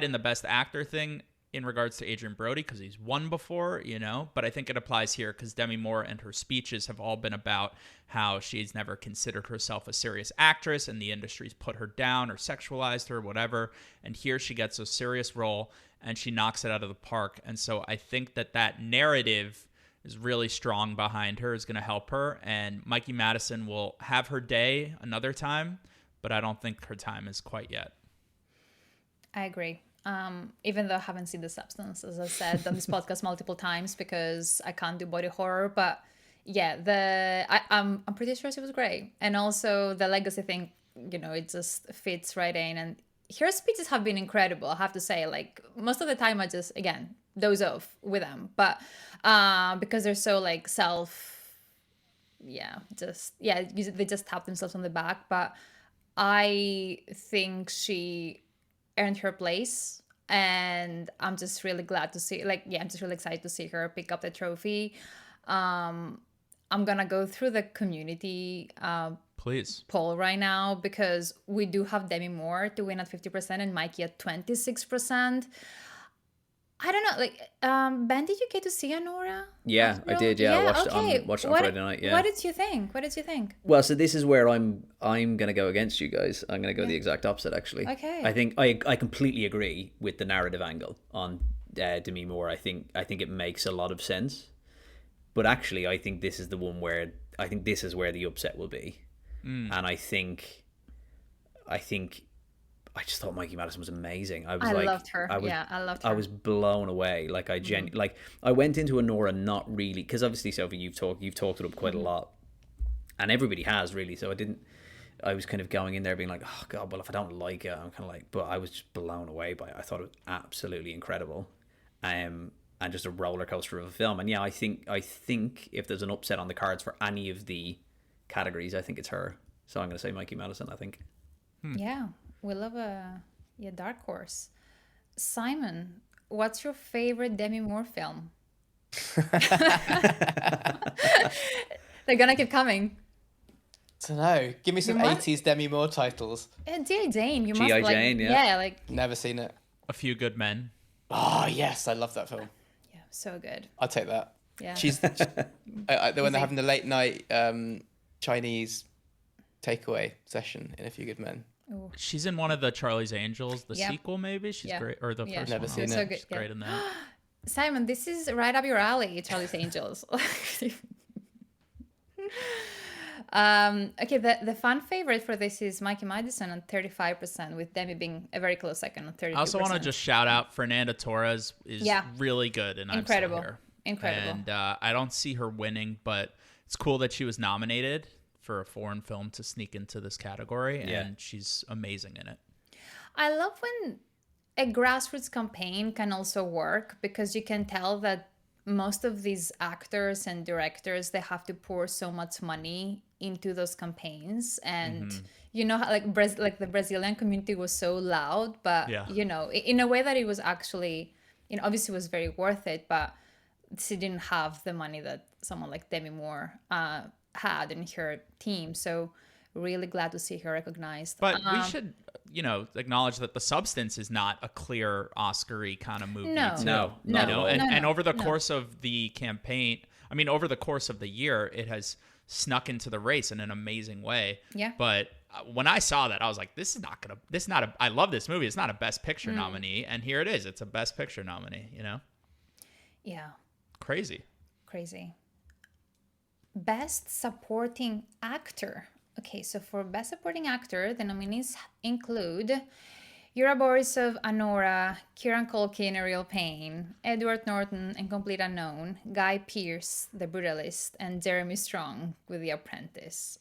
in the best actor thing in regards to Adrian Brody because he's won before, you know, but I think it applies here because Demi Moore and her speeches have all been about how she's never considered herself a serious actress and the industry's put her down or sexualized her, whatever. And here she gets a serious role and she knocks it out of the park. And so I think that narrative is really strong behind her, is going to help her. And Mikey Madison will have her day another time, but I don't think her time is quite yet. I agree. Even though I haven't seen The Substance, as I said on this podcast multiple times, because I can't do body horror. But yeah, I'm pretty sure she was great. And also the legacy thing, you know, it just fits right in. And her speeches have been incredible, I have to say. Like, most of the time I just, again, doze off with them. But because they're so like they just tap themselves on the back. But I think she earned her place, and I'm just really glad to see, I'm just really excited to see her pick up the trophy. I'm gonna go through the community please poll right now, because we do have Demi Moore to win at 50% and Mikey at 26%. I don't know, Ben, did you get to see Anora? Yeah, I did. Yeah, I watched it on Friday night. Yeah. What did you think? Well, so this is where I'm gonna go against you guys. I'm gonna go the exact opposite, actually. Okay. I think I completely agree with the narrative angle on Demi Moore. I think it makes a lot of sense. But actually, I think this is the one where this is where the upset will be, and I think I just thought Mikey Madison was amazing. I loved her. I loved her. I was blown away. Like like I went into Anora not really, because obviously, Sophie, you've talked it up quite a lot, and everybody has really. So I was kind of going in there being like, oh god, well, if I don't like it, I'm kind of like, but I was just blown away by it. I thought it was absolutely incredible, and just a roller coaster of a film. And yeah, I think if there's an upset on the cards for any of the categories, I think it's her. So I'm going to say Mikey Madison. I think. Yeah, we love a dark horse. Simon, what's your favorite Demi Moore film? They're gonna keep coming. I don't know. Give me some 80s Demi Moore titles. G.I. Jane. You must G.I. like. Jane, Yeah, like. Never seen it. A Few Good Men. Oh, yes. I love that film. Yeah, so good. I'll take that. Yeah. She's when they're having the late night Chinese takeaway session in A Few Good Men. Ooh. She's in one of the Charlie's Angels, the sequel maybe. She's great, or the first Never one. seen so it. good. She's great in that. Simon, this is right up your alley, Charlie's Angels. Okay, the fan favorite for this is Mikey Madison on 35%, with Demi being a very close second on 32%. I also want to just shout out Fernanda Torres is really good, and incredible. I'm still here. Incredible. And I don't see her winning, but it's cool that she was nominated for a foreign film to sneak into this category, and she's amazing in it. I love when a grassroots campaign can also work, because you can tell that most of these actors and directors, they have to pour so much money into those campaigns, and you know how like the Brazilian community was so loud, but you know, in a way that it was actually, you know, obviously was very worth it, but she didn't have the money that someone like Demi Moore had in her team. So really glad to see her recognized. But we should, you know, acknowledge that the substance is not a clear Oscar-y kind of movie. No. And over the course of the campaign, I mean, over the course of the year, it has snuck into the race in an amazing way. Yeah. But when I saw that, I was like, I love this movie. It's not a Best Picture nominee. And here it is. It's a Best Picture nominee, you know? Yeah. Crazy. Best Supporting Actor. Okay, so for Best Supporting Actor, the nominees include Yura Borisov, Anora, Kieran Culkin, A Real Pain, Edward Norton, and Complete Unknown, Guy Pearce, The Brutalist, and Jeremy Strong with The Apprentice.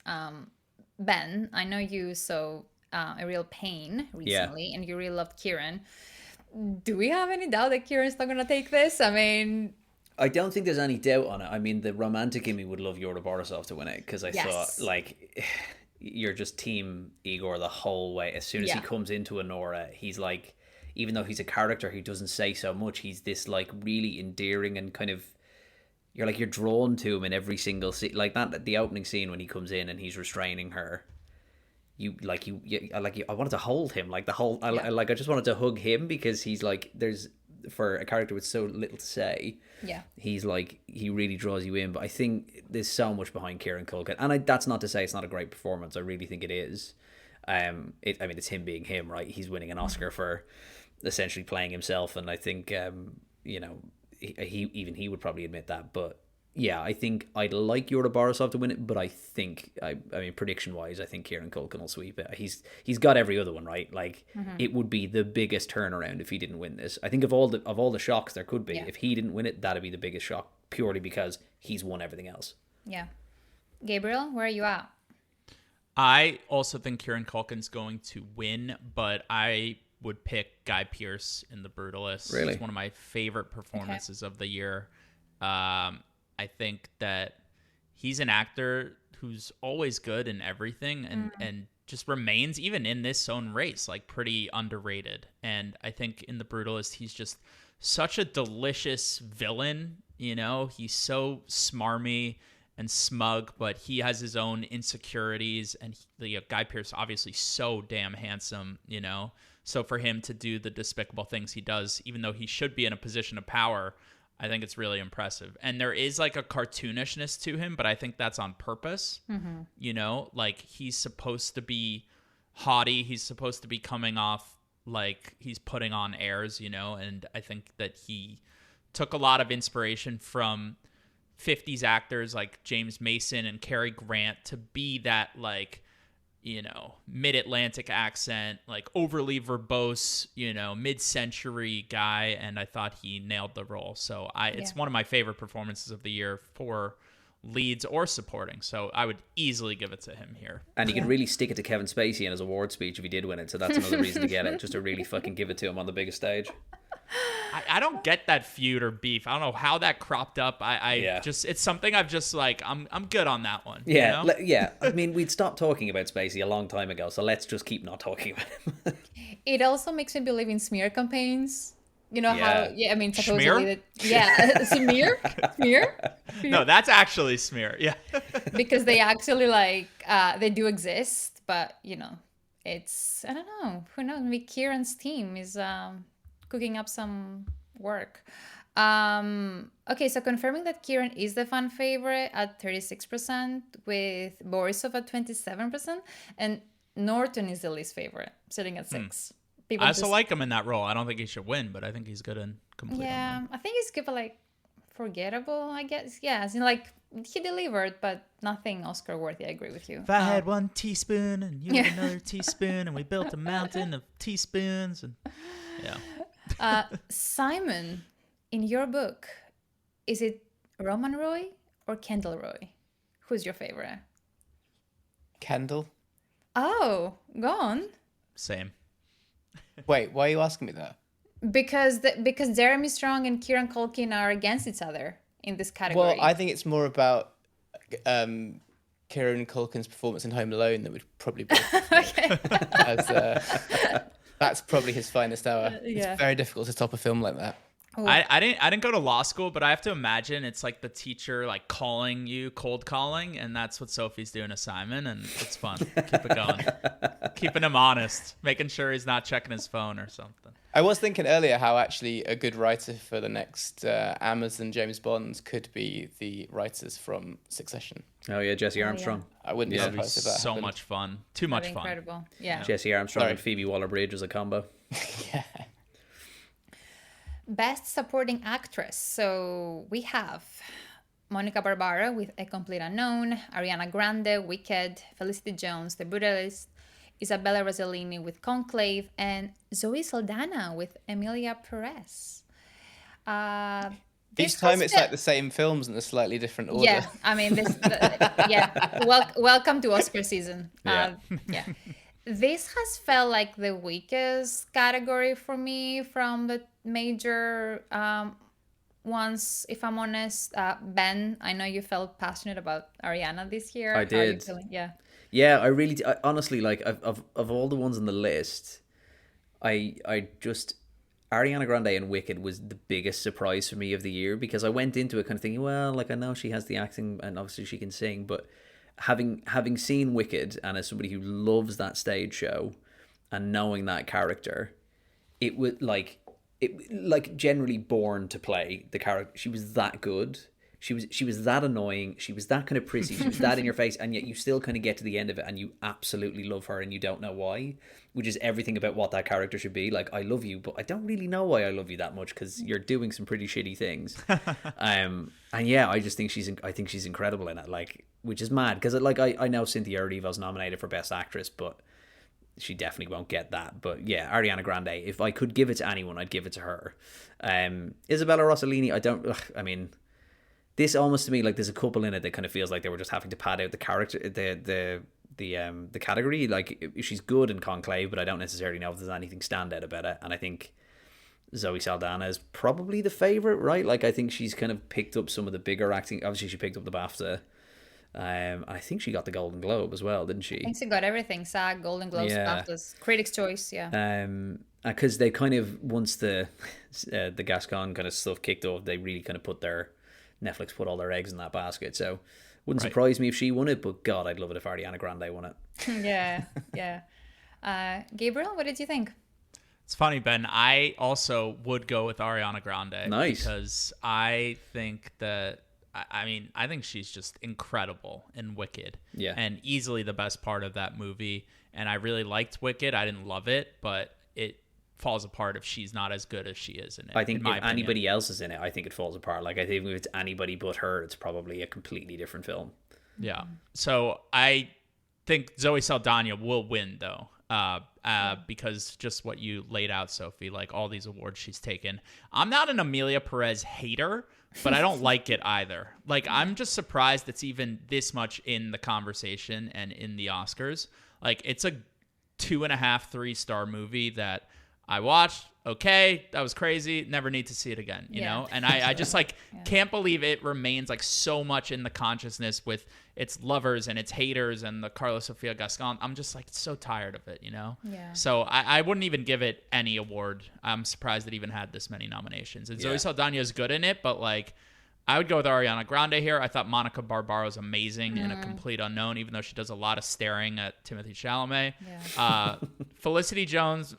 Ben, I know you saw A Real Pain recently, and you really loved Kieran. Do we have any doubt that Kieran's not going to take this? I mean... I don't think there's any doubt on it. I mean, the romantic in me would love Yura Borisov to win it, because I thought, like, you're just team Igor the whole way. As soon as he comes into Anora, he's like, even though he's a character who doesn't say so much, he's this like really endearing and kind of, you're drawn to him in every single scene. Like that, the opening scene when he comes in and he's restraining her. I wanted to hold him, like the whole, I just wanted to hug him, because he's like, for a character with so little to say, he's like, he really draws you in. But I think there's so much behind Kieran Culkin, and that's not to say it's not a great performance. I really think it is. I mean, it's him being him, right? He's winning an Oscar for essentially playing himself, and I think you know, he would probably admit that. But yeah, I think I'd like Yura Borisov to win it, but I think, I mean, prediction wise, I think Kieran Culkin will sweep it. He's got every other one, right? Like, it would be the biggest turnaround if he didn't win this. I think of all the shocks there could be, if he didn't win it, that'd be the biggest shock, purely because he's won everything else. Yeah. Gabriel, where are you at? I also think Kieran Culkin's going to win, but I would pick Guy Pearce in The Brutalist. Really? It's one of my favorite performances of the year. I think that he's an actor who's always good in everything, and just remains, even in this own race, like pretty underrated. And I think in The Brutalist, he's just such a delicious villain. You know, he's so smarmy and smug, but he has his own insecurities. And Guy Pearce, obviously so damn handsome, you know. So for him to do the despicable things he does, even though he should be in a position of power, I think it's really impressive. And there is like a cartoonishness to him, but I think that's on purpose. You know, like he's supposed to be haughty. He's supposed to be coming off like he's putting on airs, you know, and I think that he took a lot of inspiration from 50s actors like James Mason and Cary Grant to be that like, you know, mid-Atlantic accent, like overly verbose, you know, mid-century guy, and I thought he nailed the role. So it's one of my favorite performances of the year for leads or supporting. So I would easily give it to him here. And you could really stick it to Kevin Spacey in his award speech if he did win it. So that's another reason to get it, just to really fucking give it to him on the biggest stage. I don't get that feud or beef. I don't know how that cropped up. Just it's something I've just like I'm good on that one. Yeah, you know? yeah. I mean, we'd stopped talking about Spacey a long time ago, so let's just keep not talking about him. It also makes me believe in smear campaigns. You know how? Yeah, I mean, supposedly Schmear? Smear. No, that's actually smear. Yeah, because they actually like they do exist, but you know, it's I don't know. Who knows? Maybe Kieran's team is cooking up some work. Okay, so confirming that Kieran is the fan favorite at 36%, with Borisov at 27%, and Norton is the least favorite, sitting at 6%. I also like him in that role. I don't think he should win, but I think he's good in Complete. Yeah, I think he's good, but like forgettable, I guess. Yeah, as in like he delivered, but nothing Oscar worthy. I agree with you. If I had 1 teaspoon and you had another teaspoon, and we built a mountain of teaspoons, and Simon, in your book, is it Roman Roy or Kendall Roy? Who's your favorite? Kendall. Oh, go on. Same. Wait, why are you asking me that? Because Jeremy Strong and Kieran Culkin are against each other in this category. Well, I think it's more about Kieran Culkin's performance in Home Alone that would probably be that's probably his finest hour. It's very difficult to top a film like that. I didn't go to law school, but I have to imagine it's like the teacher like calling you, cold calling, and that's what Sophie's doing to Simon, and it's fun. Keep it going. Keeping him honest, making sure he's not checking his phone or something. I was thinking earlier how actually a good writer for the next Amazon James Bond could be the writers from Succession. Oh yeah, Jesse Armstrong. I wouldn't be surprised if that so happened. much fun. Too much fun. Incredible. Yeah. Jesse Armstrong and Phoebe Waller-Bridge as a combo. Yeah. Best Supporting Actress. So we have Monica Barbara with A Complete Unknown, Ariana Grande, Wicked, Felicity Jones, The Brutalist, Isabella Rossellini with Conclave, and Zoe Saldana with Emilia Perez. Each time it's like the same films in a slightly different order. Yeah, I mean, welcome to Oscar season. Yeah. This has felt like the weakest category for me from the major ones, if I'm honest. Ben, I know you felt passionate about Ariana this year. I did. How are you feeling? Yeah, I really, honestly, like, of all the ones on the list, I just, Ariana Grande and Wicked was the biggest surprise for me of the year, because I went into it kind of thinking, well, like, I know she has the acting and obviously she can sing, but having seen Wicked, and as somebody who loves that stage show and knowing that character, it was like generally born to play the character. She was that good. She was that annoying. She was that kind of prissy. She was that in your face, and yet you still kind of get to the end of it and you absolutely love her and you don't know why, which is everything about what that character should be. Like, I love you, but I don't really know why I love you that much, because you're doing some pretty shitty things. And yeah, I just think she's incredible in it. Like, which is mad, because like I know Cynthia Erivo's nominated for Best Actress, but she definitely won't get that. But yeah, Ariana Grande, if I could give it to anyone, I'd give it to her. Isabella Rossellini, I mean, this almost to me, like, there's a couple in it that kind of feels like they were just having to pad out the character, the category. Like, she's good in Conclave, but I don't necessarily know if there's anything standout about it. And I think Zoe Saldana is probably the favorite, right? Like, I think she's kind of picked up some of the bigger acting. Obviously, she picked up the BAFTA. I think she got the Golden Globe as well, didn't she? I think she got everything. SAG, Golden Globes, BAFTAs, Critics' Choice, because they kind of, once the Gascon kind of stuff kicked off, they really kind of Netflix put all their eggs in that basket. So wouldn't surprise me if she won it, but God, I'd love it if Ariana Grande won it. Gabriel, what did you think? It's funny, Ben. I also would go with Ariana Grande. Nice. Because I think that, I think she's just incredible in Wicked. Yeah. And easily the best part of that movie. And I really liked Wicked. I didn't love it, but falls apart if she's not as good as she is in it. I think in my if opinion. anybody else is in it, I think it falls apart. Like, I think if it's anybody but her, it's probably a completely different film. Yeah. So I think Zoe Saldana will win, though, because just what you laid out, Sophie, like all these awards she's taken. I'm not an Amelia Perez hater, but I don't like it either. Like, I'm just surprised it's even this much in the conversation and in the Oscars. Like, it's a 2.5, 3-star movie that I watched. Okay, that was crazy. Never need to see it again, you know? And I just like can't believe it remains like so much in the consciousness with its lovers and its haters and the Carlos Sofia Gascon. I'm just like so tired of it, you know? Yeah. So I wouldn't even give it any award. I'm surprised it even had this many nominations. And Zoe Saldana is good in it, but like I would go with Ariana Grande here. I thought Monica Barbaro is amazing in A Complete Unknown, even though she does a lot of staring at Timothée Chalamet. Yeah. Felicity Jones,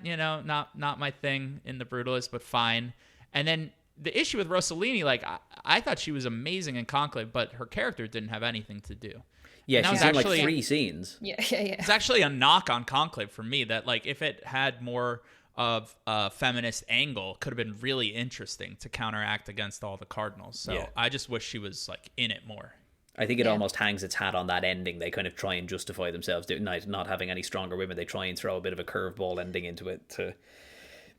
you know, not my thing in The Brutalist, but fine. And then the issue with Rossellini, like I thought she was amazing in Conclave, but her character didn't have anything to do. Yeah, she's in like 3 scenes. Yeah. It's actually a knock on Conclave for me that like if it had more of a feminist angle, could have been really interesting to counteract against all the cardinals. So I just wish she was like in it more. I think it almost hangs its hat on that ending. They kind of try and justify themselves not having any stronger women. They try and throw a bit of a curveball ending into it to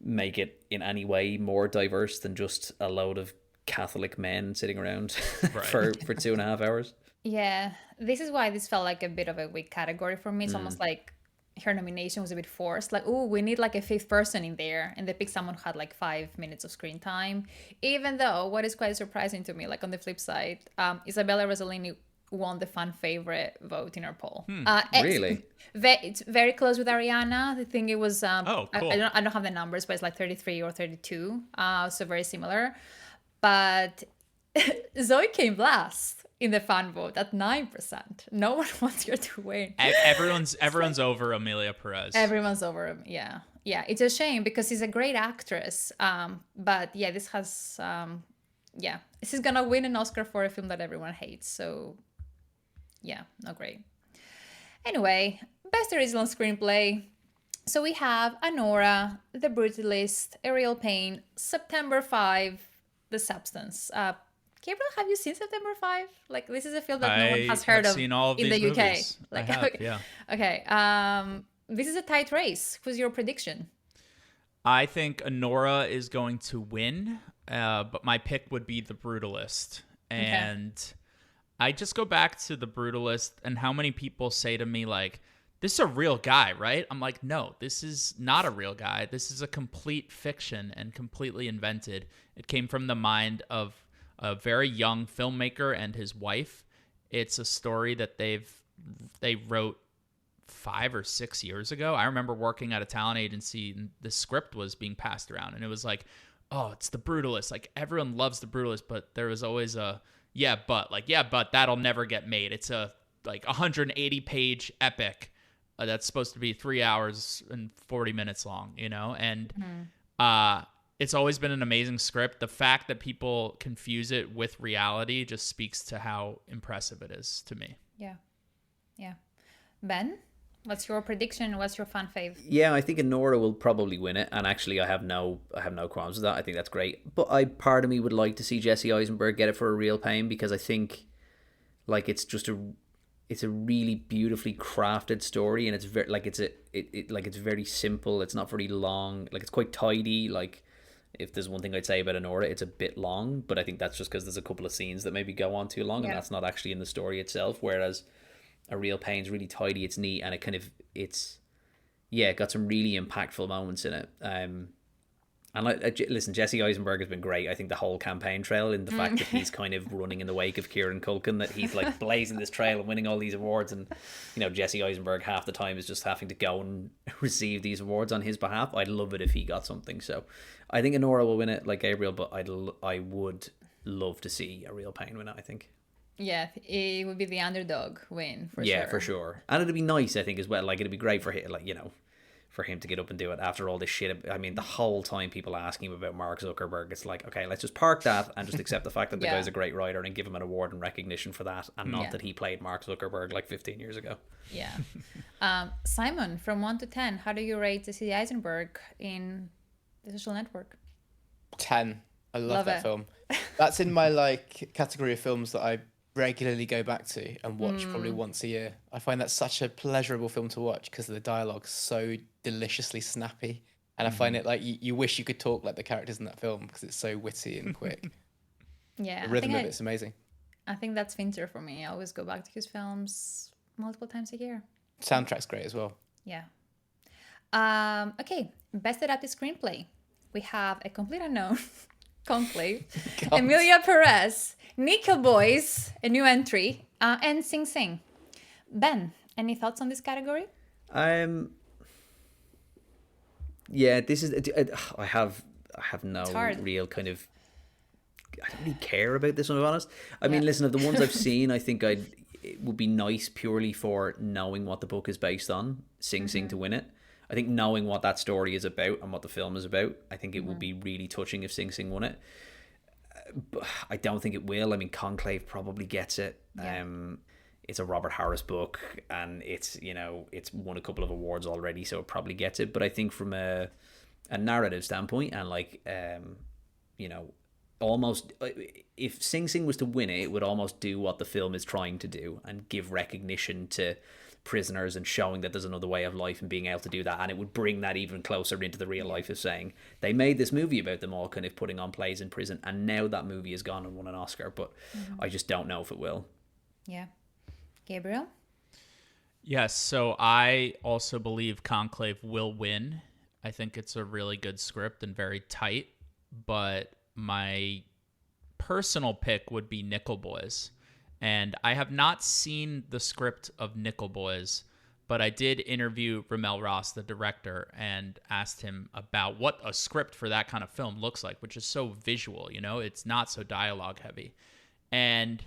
make it in any way more diverse than just a load of Catholic men sitting around for 2.5 hours. Yeah, this is why this felt like a bit of a weak category for me. It's almost like her nomination was a bit forced. Like, oh, we need like a 5th person in there, and they picked someone who had like 5 minutes of screen time. Even though, what is quite surprising to me, like on the flip side, Isabella Rossellini won the fan favorite vote in our poll. Really? It's very close with Ariana. I think it was. Cool. I don't have the numbers, but it's like 33 or 32. So very similar. But Zoe came last in the fan vote at 9%. No one wants her to win. Everyone's over Amelia Perez. Everyone's over him. Yeah. It's a shame because she's a great actress. But yeah, this has this is gonna win an Oscar for a film that everyone hates. So yeah, not great. Anyway, best original screenplay. So we have Anora, The Brutalist, Ariel Payne, September 5, The Substance. Gabriel, have you seen September 5? Like, this is a film that no one has heard of seen all of in these the UK. movies. Like, I have, okay. yeah. Okay. This is a tight race. Who's your prediction? I think Anora is going to win, but my pick would be The Brutalist. And I just go back to The Brutalist and how many people say to me, like, this is a real guy, right? I'm like, no, this is not a real guy. This is a complete fiction and completely invented. It came from the mind of a very young filmmaker and his wife. It's a story that they wrote 5 or 6 years ago. I remember working at a talent agency and the script was being passed around and it was like, oh, it's The Brutalist. Like everyone loves The Brutalist, but there was always a but that'll never get made. It's a like 180-page epic that's supposed to be 3 hours and 40 minutes long, you know? And it's always been an amazing script. The fact that people confuse it with reality just speaks to how impressive it is to me. Yeah. Ben, what's your prediction? What's your fan fave? Yeah, I think Anora will probably win it, and actually, I have no qualms with that. I think that's great. But part of me would like to see Jesse Eisenberg get it for A Real Pain because I think, like, it's a really beautifully crafted story, and it's very it's very simple. It's not very long. Like, it's quite tidy. Like, if there's one thing I'd say about Anora, it's a bit long, but I think that's just because there's a couple of scenes that maybe go on too long, and that's not actually in the story itself. Whereas A Real Pain's really tidy, it's neat, and it got some really impactful moments in it. And listen, Jesse Eisenberg has been great. I think the whole campaign trail, and the fact that he's kind of running in the wake of Kieran Culkin, that he's like blazing this trail and winning all these awards, and you know, Jesse Eisenberg half the time is just having to go and receive these awards on his behalf. I'd love it if he got something. So I think Anora will win it, like Gabriel, but I would love to see A Real Pain win it, I think. Yeah, it would be the underdog win for sure. Yeah, for sure. And it'd be nice, I think, as well. Like, it'd be great for him, like, you know, for him to get up and do it after all this shit. I mean, the whole time people asking him about Mark Zuckerberg, it's like, okay, let's just park that and just accept the fact that the guy's a great writer and give him an award and recognition for that, and not that he played Mark Zuckerberg like 15 years ago. Yeah. Simon, from 1 to 10, how do you rate C. Eisenberg in The Social Network? 10. I love that it. film. That's in my like category of films that I regularly go back to and watch probably once a year. I find that such a pleasurable film to watch because the dialogue's so deliciously snappy, and I find it like you wish you could talk like the characters in that film because it's so witty and quick. Yeah, The rhythm of it's amazing. I think that's Fincher for me. I always go back to his films multiple times a year. Soundtrack's great as well. Yeah. Okay, best adapted screenplay. We have A Complete Unknown, Conclave, Emilia Perez, Nickel Boys, a new entry, and Sing Sing. Ben, any thoughts on this category? Yeah, this is. I have no real kind of. I don't really care about this one, to be honest. I mean, listen, of the ones I've seen, I think it would be nice purely for knowing what the book is based on, Sing Sing to win it. I think knowing what that story is about and what the film is about, I think it would be really touching if Sing Sing won it. But I don't think it will. I mean, Conclave probably gets it. Yeah. It's a Robert Harris book, and it's won a couple of awards already, so it probably gets it. But I think from a narrative standpoint, and almost if Sing Sing was to win it, it would almost do what the film is trying to do and give recognition to prisoners and showing that there's another way of life and being able to do that, and it would bring that even closer into the real life of saying they made this movie about them all kind of putting on plays in prison, and now that movie is gone and won an Oscar, but I just don't know if it will. Yeah. Gabriel? Yes, so I also believe Conclave will win. I think it's a really good script and very tight, but my personal pick would be Nickel Boys. And I have not seen the script of Nickel Boys, but I did interview Ramel Ross, the director, and asked him about what a script for that kind of film looks like, which is so visual, it's not so dialogue heavy. And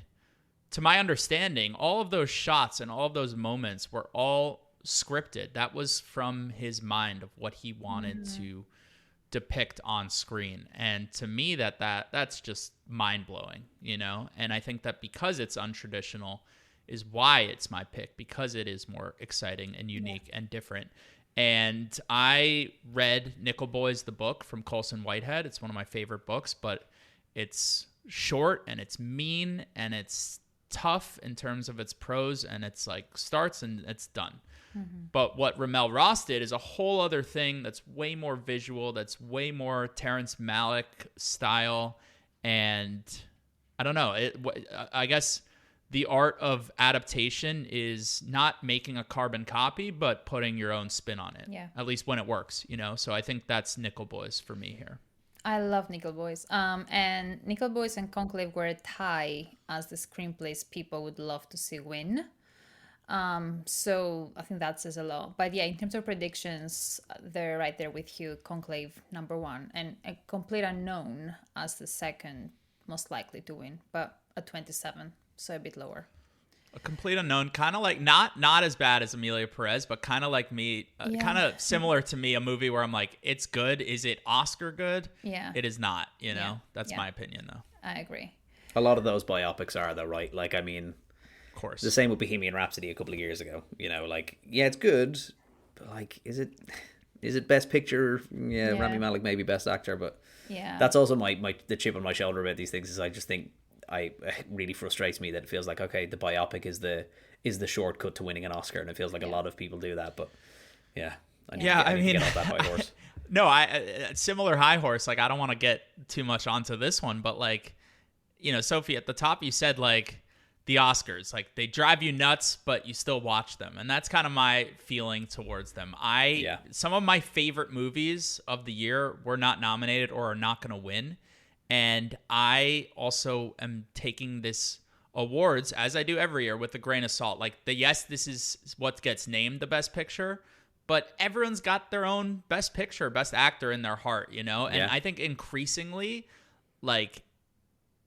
to my understanding, all of those shots and all of those moments were all scripted. That was from his mind of what he wanted to depict on screen. And to me, that's just mind-blowing, and I think that because it's untraditional is why it's my pick, because it is more exciting and unique and different. And I read Nickel Boys, the book from Colson Whitehead. It's one of my favorite books, but it's short and it's mean and it's tough in terms of its prose, and it's like starts and it's done. But what Ramel Ross did is a whole other thing that's way more visual, that's way more Terrence Malick style. And I don't know, I guess the art of adaptation is not making a carbon copy, but putting your own spin on it. Yeah. At least when it works, So I think that's Nickel Boys for me here. I love Nickel Boys. And Nickel Boys and Conclave were a tie as the screenplays people would love to see win. So I think that says a lot. But yeah, in terms of predictions, they're right there with you. Conclave number 1 and A Complete Unknown as the second most likely to win, but at 27, so a bit lower. A Complete Unknown, kind of like not as bad as Emilia Perez, but kind of like me, kind of similar to me, a movie where I'm like, it's good. Is it Oscar good? Yeah. It is not, That's my opinion, though. I agree. A lot of those biopics are, though, right? Like, I mean, of course. The same with Bohemian Rhapsody a couple of years ago. It's good, but like, is it Best Picture? Yeah, Rami Malek maybe Best Actor, but that's also the chip on my shoulder about these things is I just think it really frustrates me that it feels like, okay, the biopic is the shortcut to winning an Oscar, and it feels like a lot of people do that, but I need to get off that high horse. No, similar high horse. Like, I don't want to get too much onto this one, but like, Sophie, at the top you said like the Oscars, like they drive you nuts, but you still watch them. And that's kind of my feeling towards them. Some of my favorite movies of the year were not nominated or are not going to win. And I also am taking this awards, as I do every year, with a grain of salt. Like, this is what gets named the Best Picture, but everyone's got their own Best Picture, Best Actor in their heart, And I think increasingly, like,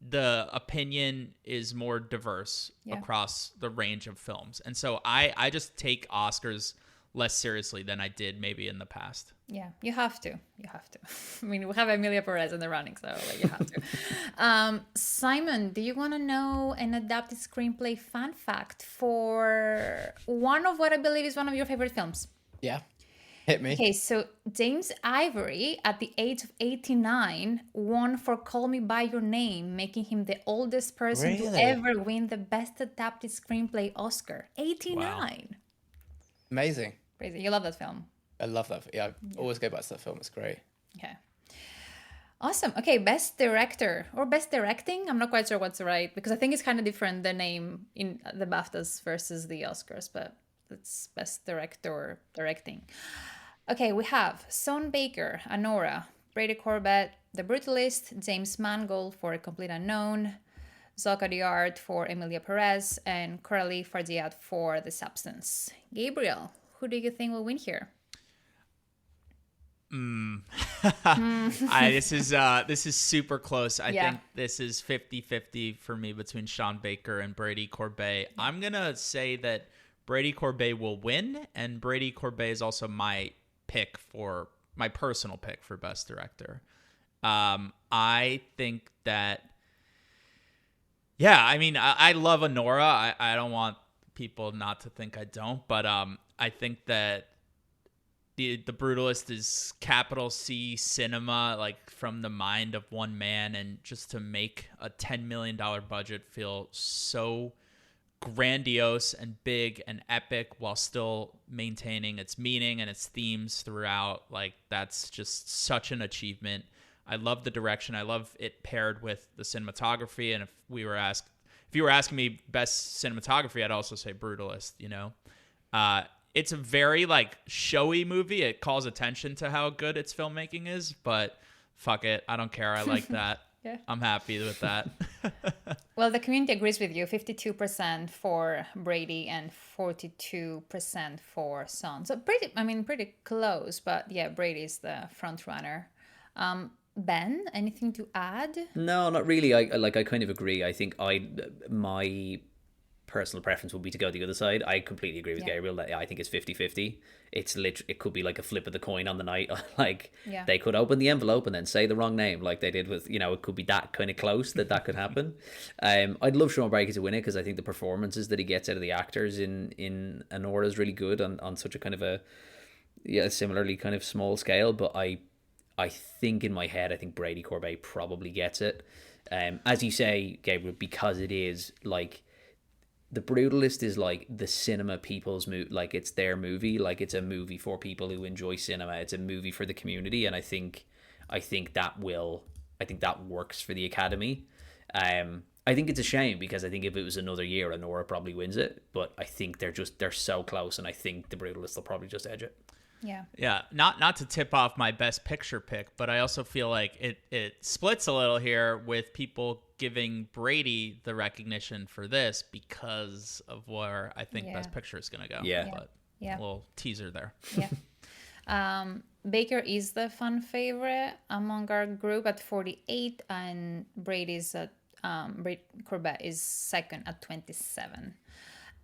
the opinion is more diverse across the range of films. And so I just take Oscars less seriously than I did maybe in the past. Yeah, you have to. You have to. I mean, we have Emilia Perez in the running, so like, you have to. Simon, do you want to know an adapted screenplay fun fact for one of what I believe is one of your favorite films? Yeah. Hit me. Okay, so James Ivory, at the age of 89, won for Call Me By Your Name, making him the oldest person to Really? ever win the Best Adapted Screenplay Oscar. 89. Wow. Amazing. Crazy. You love that film. I love that. Yeah, I always go back to that film. It's great. Okay. Awesome. Okay, Best Director or Best Directing. I'm not quite sure what's right because I think it's kind of different, the name in the BAFTAs versus the Oscars, but it's Best Director Directing. Okay, we have Sean Baker, Anora, Brady Corbet, The Brutalist, James Mangold for A Complete Unknown, Zoka Diard for Emilia Perez, and Coralie Fardiad for The Substance. Gabriel, who do you think will win here? This is super close. I think this is 50-50 for me between Sean Baker and Brady Corbet. I'm going to say that Brady Corbet will win, and Brady Corbet is also my personal pick for Best Director. I think that, I mean, I love Anora. I don't want people not to think I don't, but I think that The Brutalist is capital C cinema, like from the mind of one man, and just to make a $10 million budget feel so grandiose and big and epic while still maintaining its meaning and its themes throughout, like that's just such an achievement. I love the direction. I love it paired with the cinematography, and if you were asking me best cinematography, I'd also say Brutalist, you know. It's a very like showy movie. It calls attention to how good its filmmaking is, but fuck it, I don't care. I like that. Yeah. I'm happy with that. Well, the community agrees with you. 52% for Brady and 42% for Son. So pretty close, but yeah, Brady's the front runner. Ben, anything to add? No, not really. I kind of agree. I think my personal preference would be to go the other side. I completely agree with Gabriel that I think it's 50-50. It could be like a flip of the coin on the night. Like they could open the envelope and then say the wrong name like they did with, you know, it could be that kind of close that could happen. I'd love Sean Baker to win it because I think the performances that he gets out of the actors in Anora is really good on such a kind of a similarly kind of small scale, but I think in my head I think Brady Corbet probably gets it. As you say, Gabriel, because it is like The Brutalist is like the cinema people's movie, like it's their movie, like it's a movie for people who enjoy cinema. It's a movie for the community, and I think that works for the Academy. I think it's a shame because I think if it was another year, Anora probably wins it, but I think they're so close, and I think The Brutalist will probably just edge it. Yeah. Not to tip off my best picture pick, but I also feel like it splits a little here with people giving Brady the recognition for this because of where I think best picture is going to go. But a little teaser there. Baker is the fan favorite among our group at 48, and Brady's at Corbett is second at 27.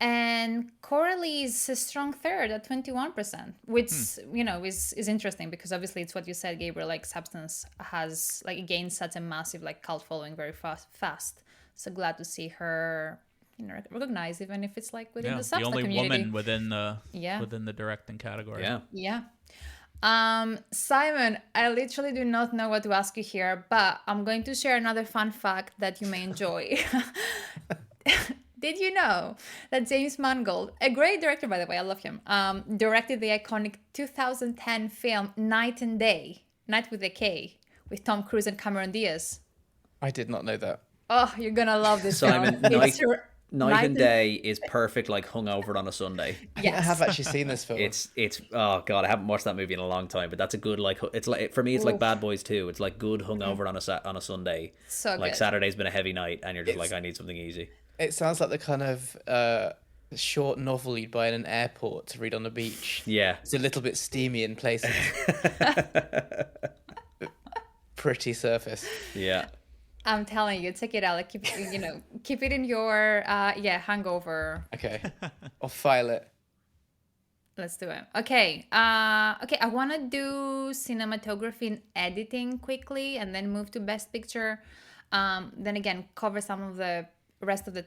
And Coralie is a strong third at 21%, which, you know, is interesting because obviously it's what you said, Gabriel, like Substance has like gained such a massive like cult following very fast. So glad to see her, you know, recognized, even if it's like within the Substance community. The only woman within the directing category. Simon, I literally do not know what to ask you here, but I'm going to share another fun fact that you may enjoy. Did you know that James Mangold, a great director, by the way, I love him, directed the iconic 2010 film Night and Day, Night with a K, with Tom Cruise and Cameron Diaz? I did not know that. Oh, you're going to love this Simon, film. Night and Day is perfect, like hungover on a Sunday. Yes. I have actually seen this film. It's oh god, I haven't watched that movie in a long time, but that's a good like. It's like for me, it's like Bad Boys 2. It's like good hungover on a Sunday. So like good. Saturday's been a heavy night, and you're just like, I need something easy. It sounds like the kind of short novel you'd buy in an airport to read on the beach. Yeah, it's a little bit steamy in places. Pretty surface. Yeah. I'm telling you, check it out. Like keep it in your hangover. Okay, I'll file it. Let's do it. Okay. Okay, I want to do cinematography and editing quickly and then move to Best Picture. Then again, cover some of the rest of the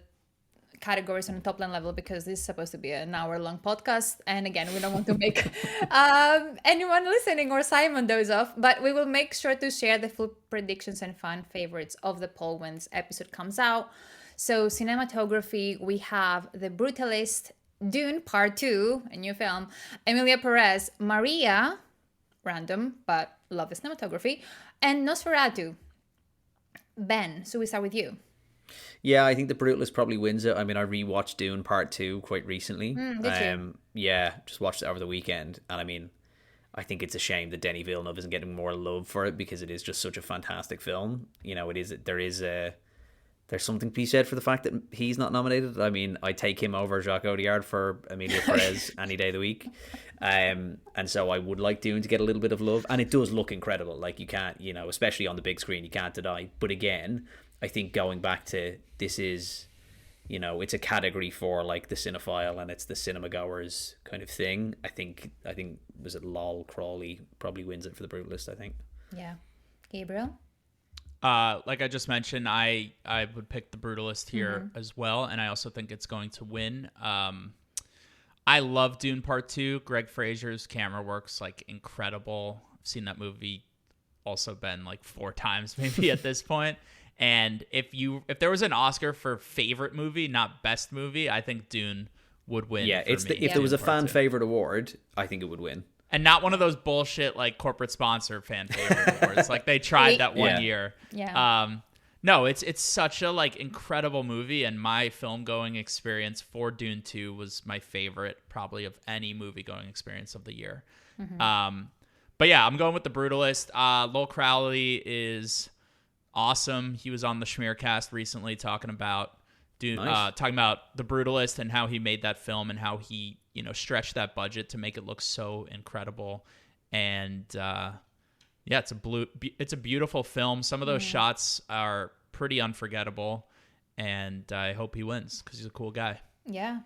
categories on the top line level because this is supposed to be an hour-long podcast. And again, we don't want to make anyone listening or Simon doze off, but we will make sure to share the full predictions and fan favorites of the poll when this episode comes out. So cinematography, we have The Brutalist, Dune Part 2, a new film, Emilia Perez, Maria, random, but love the cinematography, and Nosferatu. Ben, so we start with you. Yeah, I think The Brutalist probably wins it. I mean, I rewatched Dune Part 2 quite recently. Did you? Yeah, just watched it over the weekend. And I mean, I think it's a shame that Denis Villeneuve isn't getting more love for it because it is just such a fantastic film. You know, there's something to be said for the fact that he's not nominated. I mean, I take him over Jacques Audiard for Emilia Perez any day of the week. And so I would like Dune to get a little bit of love. And it does look incredible. Like, you can't, you know, especially on the big screen, you can't deny. But again, I think going back to this is, you know, it's a category for like the cinephile and it's the cinema goers kind of thing. I think was it Lol Crawley probably wins it for The Brutalist, I think. Yeah. Gabriel? Like I just mentioned, I would pick The Brutalist here as well, and I also think it's going to win. I love Dune Part 2. Greg Fraser's camera work's like incredible. I've seen that movie also been like 4 times maybe at this point. And if there was an Oscar for favorite movie, not best movie, I think Dune would win. Yeah, if there was a fan favorite award, I think it would win. And not one of those bullshit like corporate sponsor fan favorite awards. Like they tried that one year. Yeah. No, it's such a like incredible movie, and my film going experience for Dune 2 was my favorite probably of any movie going experience of the year. But yeah, I'm going with The Brutalist. Lowell Crowley is awesome. He was on the Schmearcast recently talking about The Brutalist and how he made that film and how he, you know, stretched that budget to make it look so incredible. And yeah, it's a beautiful film. Some of those shots are pretty unforgettable, and I hope he wins because he's a cool guy. Yeah.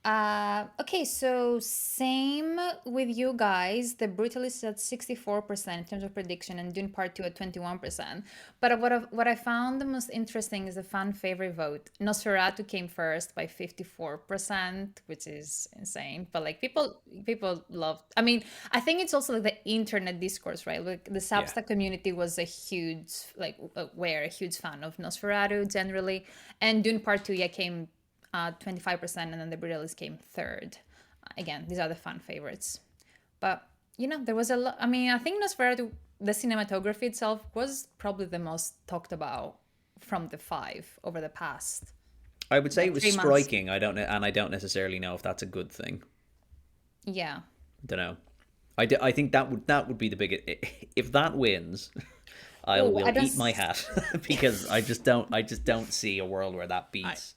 Okay, so same with you guys. The Brutalist is at 64% in terms of prediction, and Dune Part 2 at 21%. But what I found the most interesting is the fan favorite vote. Nosferatu came first by 54%, which is insane. But like people loved. I mean, I think it's also like the internet discourse, right? Like the Substack community was a huge we're a huge fan of Nosferatu generally, and Dune Part 2 came 25%, and then The Brutalist came third. Again, these are the fan favorites. But, you know, there was a lot. I mean, I think Nosferatu, the cinematography itself, was probably the most talked about from the 5 over the past. I would say it was 3 months. striking. I don't necessarily know if that's a good thing. Yeah. Don't know. I think that would be the biggest. If that wins, I will eat my hat because I just don't see a world where that beats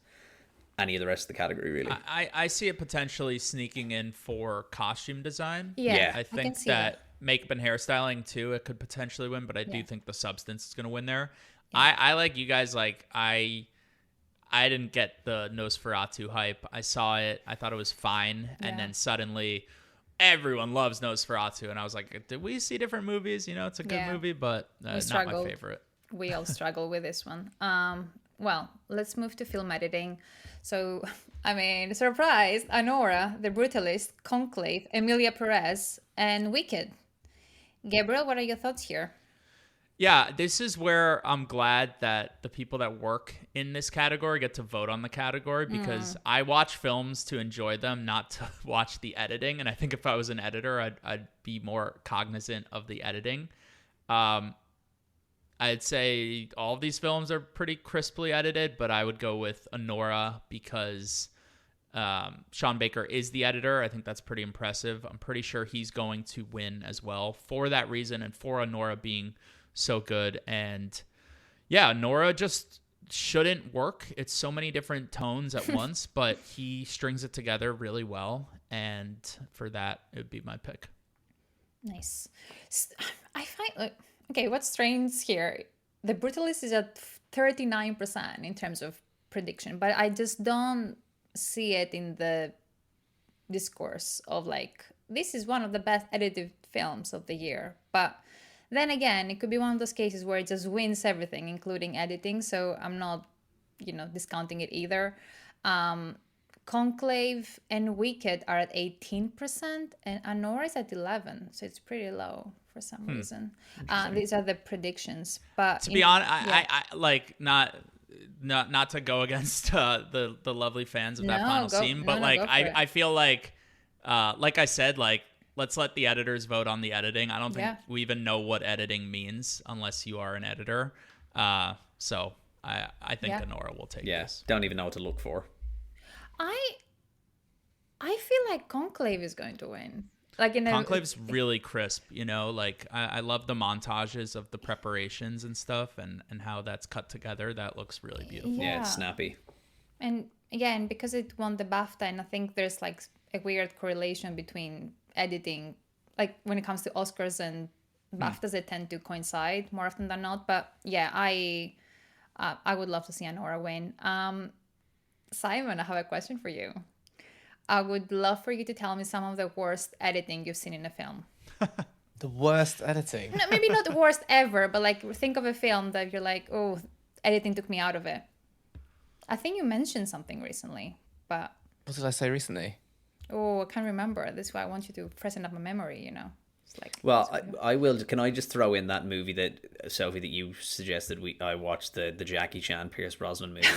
any of the rest of the category, really. I see it potentially sneaking in for costume design. Yeah. I think that makeup and hairstyling too, it could potentially win, but I do think the substance is going to win there. Yeah. I like you guys, like I didn't get the Nosferatu hype. I saw it, I thought it was fine, and then suddenly everyone loves Nosferatu, and I was like, did we see different movies? You know, it's a good movie, but not my favorite. We all struggle with this one. Well, let's move to film editing. So, I mean, surprise, Anora, The Brutalist, Conclave, Emilia Perez, and Wicked. Gabriel, what are your thoughts here? Yeah, this is where I'm glad that the people that work in this category get to vote on the category, because I watch films to enjoy them, not to watch the editing. And I think if I was an editor, I'd be more cognizant of the editing. I'd say all of these films are pretty crisply edited, but I would go with Anora because Sean Baker is the editor. I think that's pretty impressive. I'm pretty sure he's going to win as well for that reason and for Anora being so good. And yeah, Anora just shouldn't work. It's so many different tones at once, but he strings it together really well. And for that, it would be my pick. Nice. I find... Okay, what's strange here? The Brutalist is at 39% in terms of prediction, but I just don't see it in the discourse of like, this is one of the best edited films of the year. But then again, it could be one of those cases where it just wins everything, including editing. So I'm not, discounting it either. Conclave and Wicked are at 18%, and Anora is at 11%, so it's pretty low for some reason. These are the predictions. But to be honest, I like not to go against the lovely fans of that final scene, but I feel like I said, like, let's let the editors vote on the editing. I don't think we even know what editing means unless you are an editor. So I think Anora will take this. Don't even know what to look for. I feel like Conclave is going to win. Like Conclave's really crisp, like I love the montages of the preparations and stuff and how that's cut together. That looks really beautiful. Yeah, it's snappy. And again, because it won the BAFTA, and I think there's like a weird correlation between editing, like when it comes to Oscars and BAFTAs, they tend to coincide more often than not. But yeah, I would love to see Anora win. Simon, I have a question for you. I would love for you to tell me some of the worst editing you've seen in a film. The worst editing? No, maybe not the worst ever, but like think of a film that you're like, oh, editing took me out of it. I think you mentioned something recently, but... What did I say recently? Oh, I can't remember. That's why I want you to freshen up my memory, It's like, well, I will. Can I just throw in that movie that, Sophie, that you suggested I watched, the Jackie Chan Pierce Brosnan movie,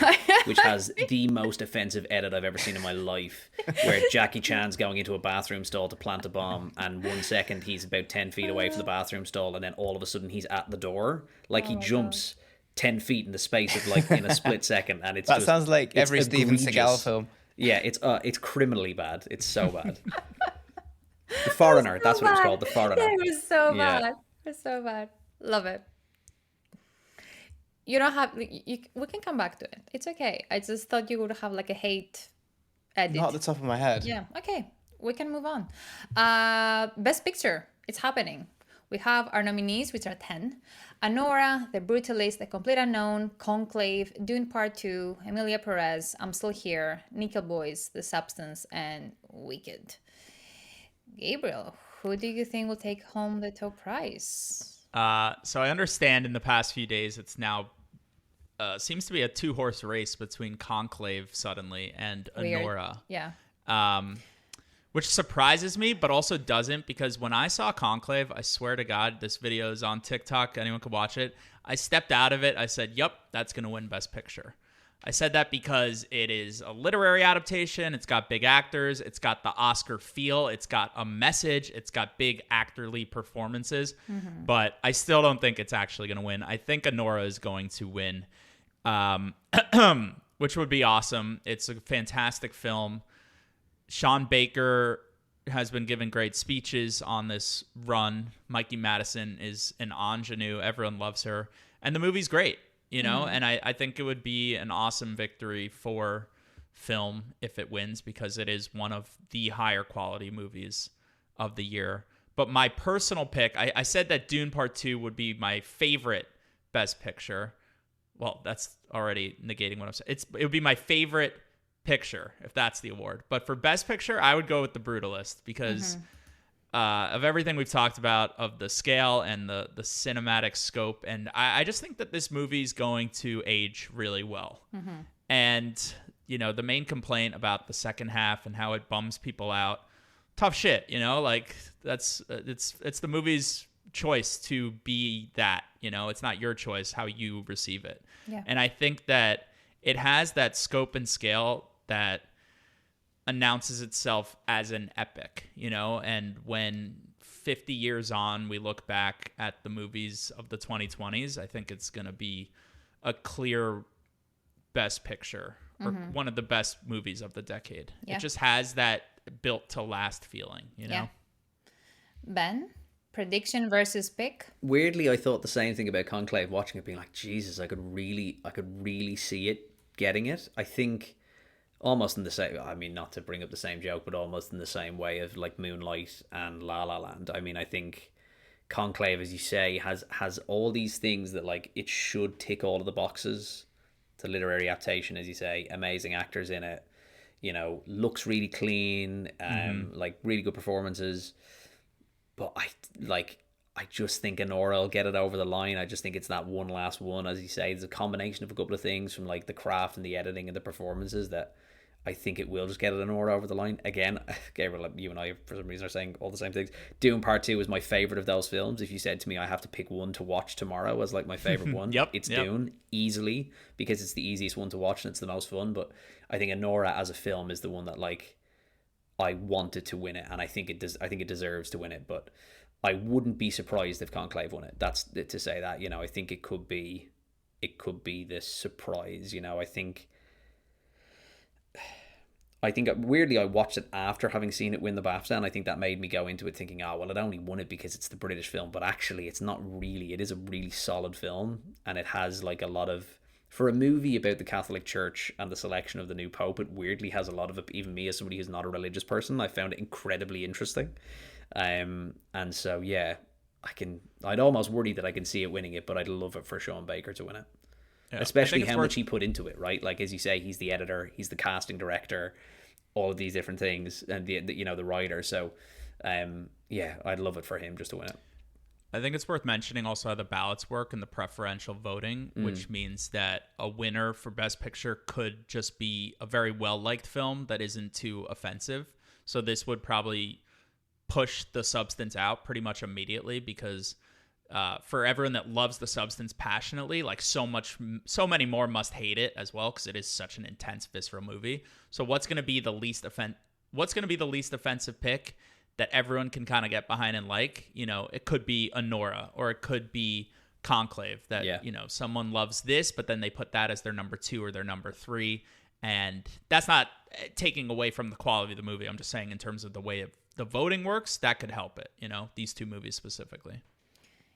which has the most offensive edit I've ever seen in my life, where Jackie Chan's going into a bathroom stall to plant a bomb, and 1 second he's about 10 feet away from the bathroom stall, and then all of a sudden he's at the door. Like, he jumps 10 feet in the space of, like, in a split second, and it's that sounds like every Steven Seagal film. Yeah, it's criminally bad. It's so bad. The Foreigner, that's what it was called, The Foreigner. Yeah, it was so bad. It was so bad. Love it. You don't have... we can come back to it. It's okay. I just thought you would have like a hate edit. Not at the top of my head. Yeah, okay. We can move on. Best Picture. It's happening. We have our nominees, which are 10. Anora, The Brutalist, The Complete Unknown, Conclave, Dune Part 2, Emilia Perez, I'm Still Here, Nickel Boys, The Substance, and Wicked. Gabriel, who do you think will take home the top prize? So I understand in the past few days it's now seems to be a 2-horse race between Conclave suddenly and Anora. Yeah. Which surprises me, but also doesn't, because when I saw Conclave, I swear to God, this video is on TikTok. Anyone can watch it. I stepped out of it. I said, yep, that's going to win Best Picture. I said that because it is a literary adaptation. It's got big actors. It's got the Oscar feel. It's got a message. It's got big actorly performances. Mm-hmm. But I still don't think it's actually going to win. I think Anora is going to win, which would be awesome. It's a fantastic film. Sean Baker has been given great speeches on this run. Mikey Madison is an ingenue. Everyone loves her. And the movie's great. And I think it would be an awesome victory for film if it wins, because it is one of the higher quality movies of the year. But my personal pick, I said that Dune Part 2 would be my favorite Best Picture. Well, that's already negating what I'm saying. It would be my favorite picture if that's the award. But for Best Picture, I would go with The Brutalist, because of everything we've talked about, of the scale and the cinematic scope. And I just think that this movie's going to age really well. Mm-hmm. And, the main complaint about the second half and how it bums people out, tough shit, like it's the movie's choice to be that, it's not your choice how you receive it. Yeah. And I think that it has that scope and scale that announces itself as an epic, and when 50 years on, we look back at the movies of the 2020s, I think it's going to be a clear Best Picture, or one of the best movies of the decade. Yeah. It just has that built to last feeling, Yeah. Ben, prediction versus pick? Weirdly, I thought the same thing about Conclave, watching it, being like, Jesus, I could really see it getting it. I think almost in the same, I mean, not to bring up the same joke, but almost in the same way of like Moonlight and La La Land. I mean, I think Conclave, as you say, has all these things that, like, it should tick all of the boxes. It's a literary adaptation, as you say, amazing actors in it. you know, looks really clean, like really good performances. But I just think Anora will get it over the line. I just think it's that one last one, as you say. There's a combination of a couple of things from like the craft and the editing and the performances that I think it will just get Anora over the line. Again, Gabriel, you and I for some reason are saying all the same things. Dune Part 2 is my favorite of those films. If you said to me I have to pick one to watch tomorrow as like my favorite one, it's Dune, easily, because it's the easiest one to watch and it's the most fun. But I think Anora as a film is the one that like I wanted to win it, and I think it does. I think it deserves to win it, but I wouldn't be surprised if Conclave won it. That's to say that, you know, I think it could be this surprise. You know, I think weirdly I watched it after having seen it win the BAFTA, and I think that made me go into it thinking, oh well, it only won it because it's the British film. But actually, it's not really. It is a really solid film, and it has like a lot of, for a movie about the Catholic Church and the selection of the new Pope, it weirdly has a lot of it. Even me, as somebody who's not a religious person, I found it incredibly interesting. And so yeah, I'd almost worry that I can see it winning it, but I'd love it for Sean Baker to win it. Yeah, especially how much he put into it, right? Like, as you say, he's the editor, he's the casting director, all of these different things, and the writer. So yeah, I'd love it for him just to win it. I think it's worth mentioning also how the ballots work and the preferential voting, which means that a winner for Best Picture could just be a very well-liked film that isn't too offensive. So this would probably push the substance out pretty much immediately, because for everyone that loves the substance passionately, like so many more must hate it as well, because it is such an intense, visceral movie. So what's going to be the least offensive pick that everyone can kind of get behind and like? You know, it could be Anora, or it could be Conclave, that you know, someone loves this, but then they put that as their number 2 or their number 3, and that's not taking away from the quality of the movie. I'm just saying in terms of the way the voting works, that could help it, you know, these two movies specifically.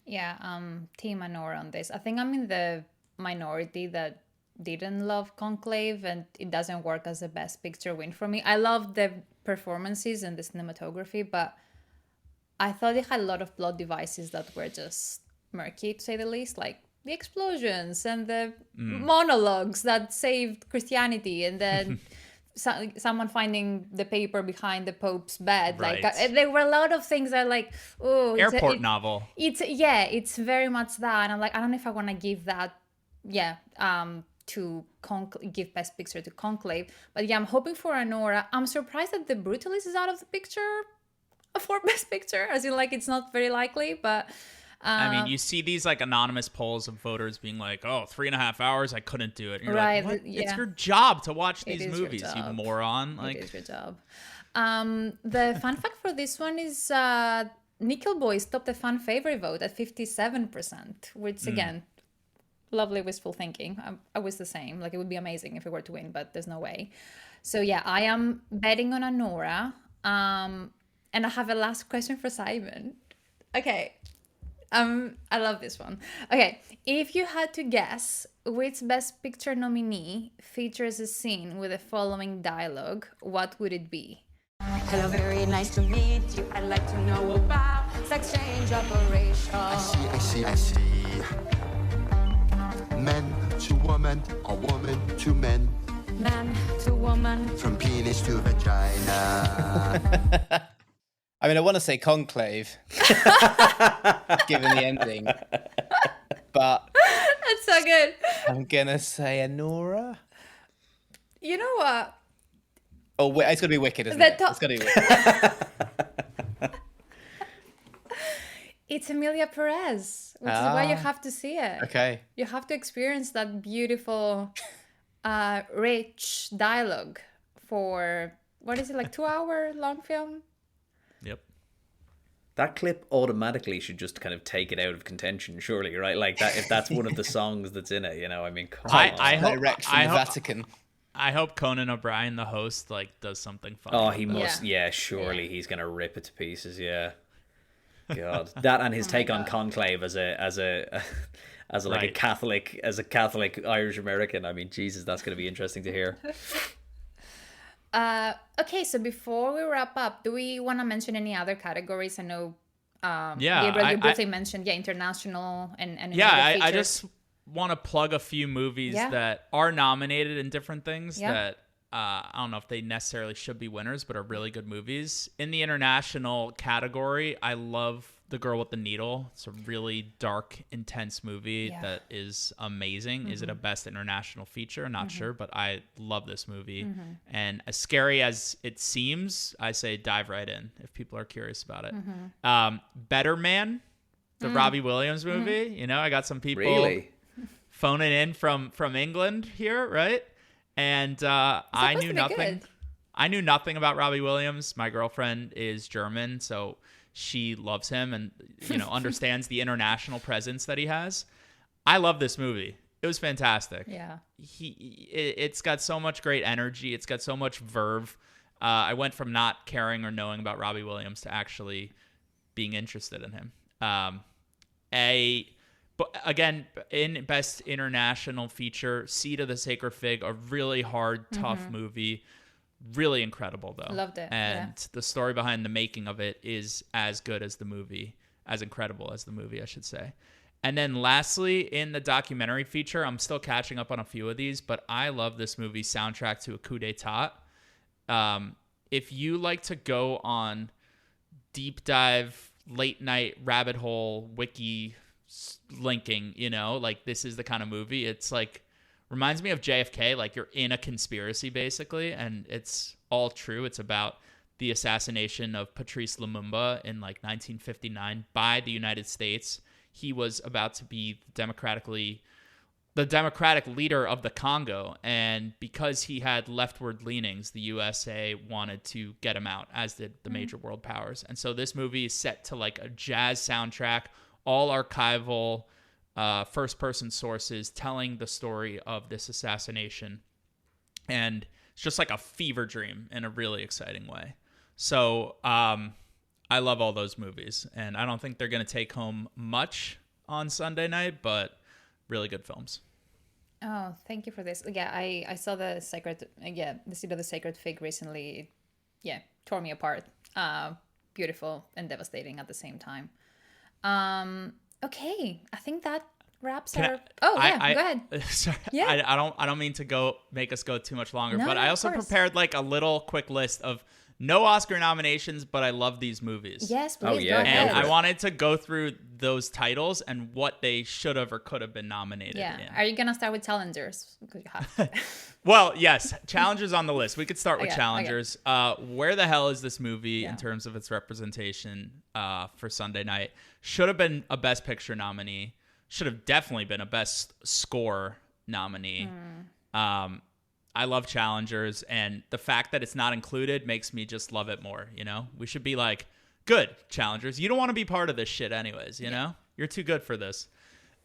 Yeah, Team Anora on this. I think I'm in the minority that didn't love Conclave, and it doesn't work as a Best Picture win for me. I love the performances and the cinematography, but I thought it had a lot of plot devices that were just murky, to say the least, like the explosions and the monologues that saved Christianity, and then someone finding the paper behind the Pope's bed. Right. Like there were a lot of things that like, oh, airport novel. It's very much that, and I'm like, I don't know if I want to give that, to give Best Picture to Conclave. But yeah, I'm hoping for Anora. I'm surprised that The Brutalist is out of the picture for Best Picture, as in like it's not very likely, but I mean, you see these like anonymous polls of voters being like, oh, 3.5 hours, I couldn't do it. And you're right, like, what? yeah. It's your job to watch these movies, you moron. Like, it is your job. The fun fact for this one is Nickel Boys topped the fan favorite vote at 57%, which again, lovely wistful thinking. I was the same. Like, it would be amazing if it were to win, but there's no way. So yeah, I am betting on Anora. And I have a last question for Simon. Okay. I love this one. Okay, if you had to guess which Best Picture nominee features a scene with the following dialogue, what would it be? Hello, very nice to meet you. I'd like to know about sex change operation. I see. Men to woman, or woman to men. Man to woman. From penis to vagina. I mean, I want to say Conclave, given the ending, but That's so good. I'm gonna say Anora. You know what? Oh, wait, it's gonna be Wicked, isn't it? It's gonna be Wicked. It's Emilia Perez, which is why you have to see it. Okay. You have to experience that beautiful, rich dialogue for, what is it, like 2-hour long film? Yep. That clip automatically should just kind of take it out of contention, surely, right? Like that, if that's one of the songs that's in it, you know. I mean, come on. Direct from the Vatican. I hope Conan O'Brien, the host, like does something fun. Oh, he must. Yeah, surely he's gonna rip it to pieces. Yeah. God, that and his take on Conclave as a Catholic Irish American. I mean, Jesus, that's gonna be interesting to hear. Okay, so before we wrap up, do we want to mention any other categories? I know, Gabriel, you briefly mentioned, international and I just want to plug a few movies that are nominated in different things that I don't know if they necessarily should be winners, but are really good movies. In the international category, I love The Girl with the Needle. It's a really dark, intense movie that is amazing. Is it a best international feature? Not sure, but I love this movie. And as scary as it seems, I say dive right in if people are curious about it. Better Man, the Robbie Williams movie. You know, I got some people phoning in from England here, right? And I knew nothing. Good. I knew nothing about Robbie Williams. My girlfriend is German, so she loves him and understands the international presence that he has. I love this movie. It was fantastic. Yeah. It's got so much great energy. It's got so much verve. I went from not caring or knowing about Robbie Williams to actually being interested in him. But again, in Best International Feature, Seed of the Sacred Fig, a really hard, tough movie. Really incredible, though. Loved it. And the story behind the making of it is as good as the movie, as incredible as the movie, I should say. And then lastly, in the documentary feature, I'm still catching up on a few of these, but I love this movie, Soundtrack to a Coup d'etat. If you like to go on deep dive, late night, rabbit hole, wiki linking, like this is the kind of movie. It's like, reminds me of JFK, like you're in a conspiracy basically, and it's all true. It's about the assassination of Patrice Lumumba in like 1959 by the United States. He was about to be the democratic leader of the Congo, and because he had leftward leanings, the USA wanted to get him out, as did the major world powers. And so this movie is set to like a jazz soundtrack, all archival, first-person sources telling the story of this assassination. And it's just like a fever dream in a really exciting way. So I love all those movies. And I don't think they're going to take home much on Sunday night, but really good films. Oh, thank you for this. Yeah, I saw the Seed of the Sacred Fig recently. Tore me apart. Beautiful and devastating at the same time. Okay, I think that wraps our. Go ahead. Sorry, yeah. I don't mean to make us go too much longer, No, but I also prepared like a little quick list of no Oscar nominations, but I love these movies. Yes, please. Go ahead. And I wanted to go through those titles and what they should have or could have been nominated in. Are you gonna start with Challengers? Because you have to. Well, yes, Challengers on the list. We could start with Challengers. Where the hell is this movie in terms of its representation for Sunday night? Should have been a Best Picture nominee. Should have definitely been a Best Score nominee. I love Challengers, and the fact that it's not included makes me just love it more, We should be like, good, Challengers. You don't want to be part of this shit anyways, you know? You're too good for this.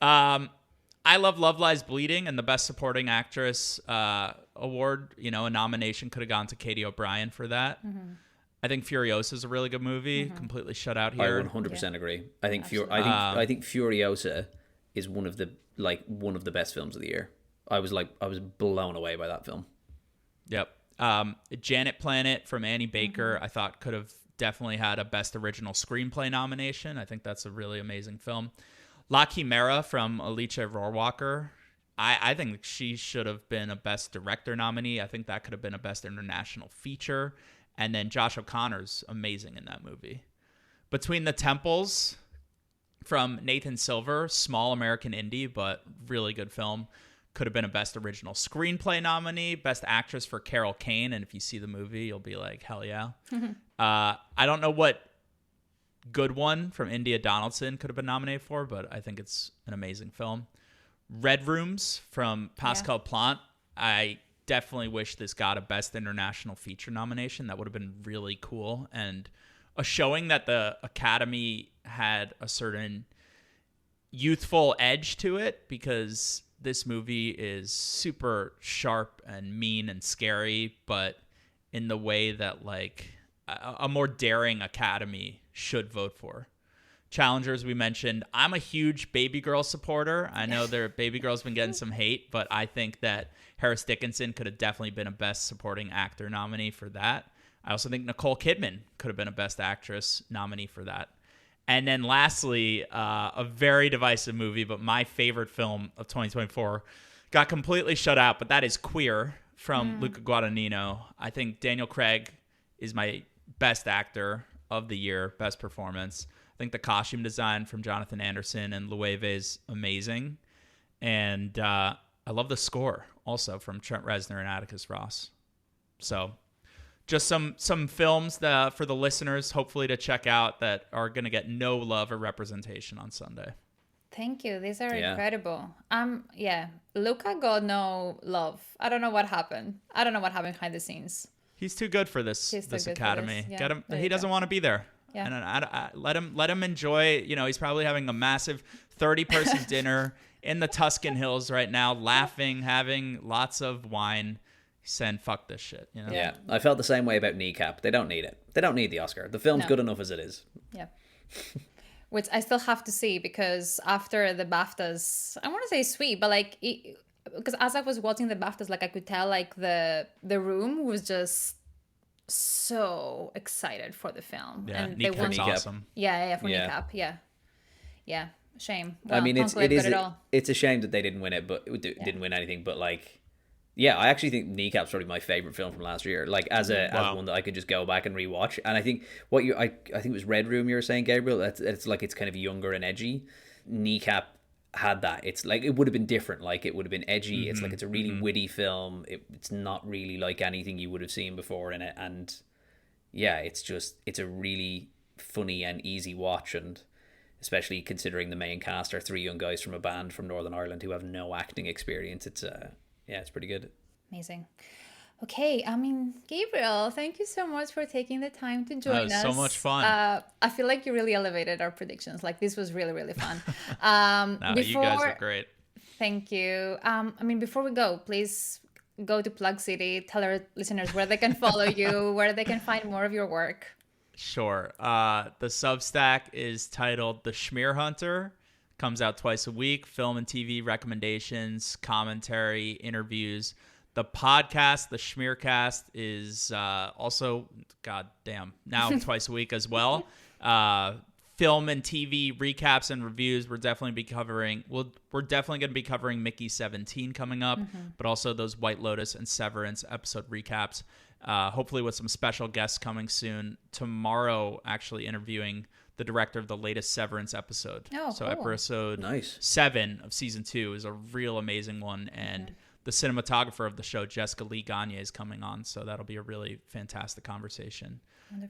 I love Love Lies Bleeding, and the Best Supporting Actress award, a nomination could have gone to Katie O'Brien for that. I think Furiosa is a really good movie. Completely shut out here. I 100% agree. I think I think Furiosa is one of the best films of the year. I was blown away by that film. Yep. Janet Planet from Annie Baker, I thought could have definitely had a Best Original Screenplay nomination. I think that's a really amazing film. La Chimera from Alicia Rohrwacher. I think she should have been a Best Director nominee. I think that could have been a Best International Feature. And then Josh O'Connor's amazing in that movie. Between the Temples from Nathan Silver, small American indie, but really good film. Could have been a Best Original Screenplay nominee, Best Actress for Carol Kane, and if you see the movie, you'll be like, hell yeah. I don't know what good one from India Donaldson could have been nominated for, but I think it's an amazing film. Red Rooms from Pascal Plante. I definitely wish this got a Best International Feature nomination. That would have been really cool, and a showing that the Academy had a certain youthful edge to it, because this movie is super sharp and mean and scary, but in the way that like a more daring Academy should vote for. Challengers, we mentioned. I'm a huge Baby Girl supporter. I know their Baby Girl's been getting some hate, but I think that Harris Dickinson could have definitely been a Best Supporting Actor nominee for that. I also think Nicole Kidman could have been a Best Actress nominee for that. And then lastly, a very divisive movie, but my favorite film of 2024 got completely shut out, but that is Queer from Luca Guadagnino. I think Daniel Craig is my best actor of the year, best performance. I think the costume design from Jonathan Anderson and Loewe is amazing. And I love the score also from Trent Reznor and Atticus Ross. So just some films that for the listeners, hopefully to check out, that are going to get no love or representation on Sunday. Thank you. These are incredible. Luca got no love. I don't know what happened. I don't know what happened behind the scenes. He's too good for this Academy. Yeah, Get him. He doesn't want to be there. Yeah. And I let him enjoy. He's probably having a massive 30-person dinner in the Tuscan Hills right now, laughing, having lots of wine. He's saying, "Fuck this shit." Yeah, I felt the same way about Kneecap. They don't need it. They don't need the Oscar. The film's good enough as it is. Yeah. Which I still have to see, because after the BAFTAs, I want to say sweet, but because as I was watching the BAFTAs, I could tell the room was just so excited for the film. Yeah, and they Kneecap's awesome. Yeah, for Kneecap, yeah. Shame. Well, I mean, Conclave it's a shame that they didn't win it, but didn't win anything. But I actually think Kneecap's probably my favorite film from last year. As one that I could just go back and rewatch. And I think I think it was Red Room you were saying, Gabriel. It's kind of younger and edgy. Kneecap had that. It's it would have been different. It would have been edgy. It's it's a really witty film. It's not really like anything you would have seen before in it. And yeah, it's a really funny and easy watch. And especially considering the main cast are 3 young guys from a band from Northern Ireland who have no acting experience. It's pretty good. Amazing. Okay, Gabriel, thank you so much for taking the time to join us. So much fun. I feel like you really elevated our predictions. This was really, really fun. You guys are great. Thank you. Before we go, please go to Plug City. Tell our listeners where they can follow you, where they can find more of your work. Sure. The Substack is titled The Schmear Hunter. Comes out twice a week. Film and TV recommendations, commentary, interviews. The podcast, The Schmearcast, is also, now twice a week as well. Film and TV recaps and reviews. We're definitely going to be covering Mickey 17 coming up, but also those White Lotus and Severance episode recaps. Hopefully with some special guests coming soon. Tomorrow, actually interviewing the director of the latest Severance episode. Oh, so cool. Episode 7 of season 2 is a real amazing one, and the cinematographer of the show, Jessica Lee Gagne, is coming on, so that'll be a really fantastic conversation.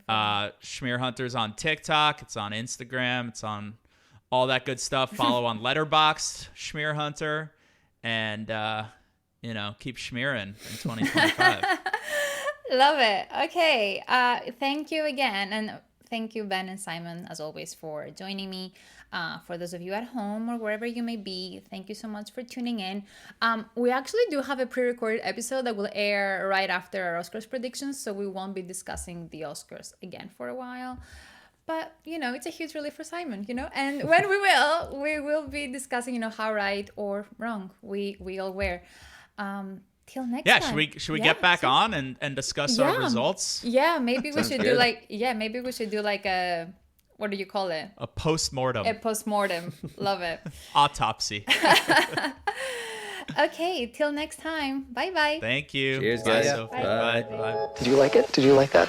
Schmear Hunter's on TikTok, it's on Instagram, it's on all that good stuff. Follow on Letterboxd, Schmear Hunter, and keep schmearing in 2025. Love it. Okay, thank you again, and thank you, Ben and Simon, as always, for joining me. For those of you at home or wherever you may be, thank you so much for tuning in. We actually do have a pre-recorded episode that will air right after our Oscars predictions, so we won't be discussing the Oscars again for a while. But, it's a huge relief for Simon, and when we will be discussing, how right or wrong we all were. Till next time. Should we get back on and discuss our results? Yeah, maybe we should do a, what do you call it? A post-mortem. A post-mortem. Love it. Autopsy. Okay, till next time. Bye-bye. Thank you. Cheers, guys. Bye. Bye. Did you like it? Did you like that?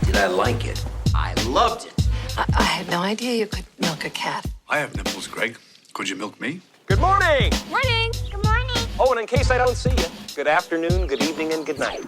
Did I like it? I loved it. I had no idea you could milk a cat. I have nipples, Greg. Could you milk me? Good morning. Morning. Good morning. Oh, and in case I don't see you, good afternoon, good evening, and good night.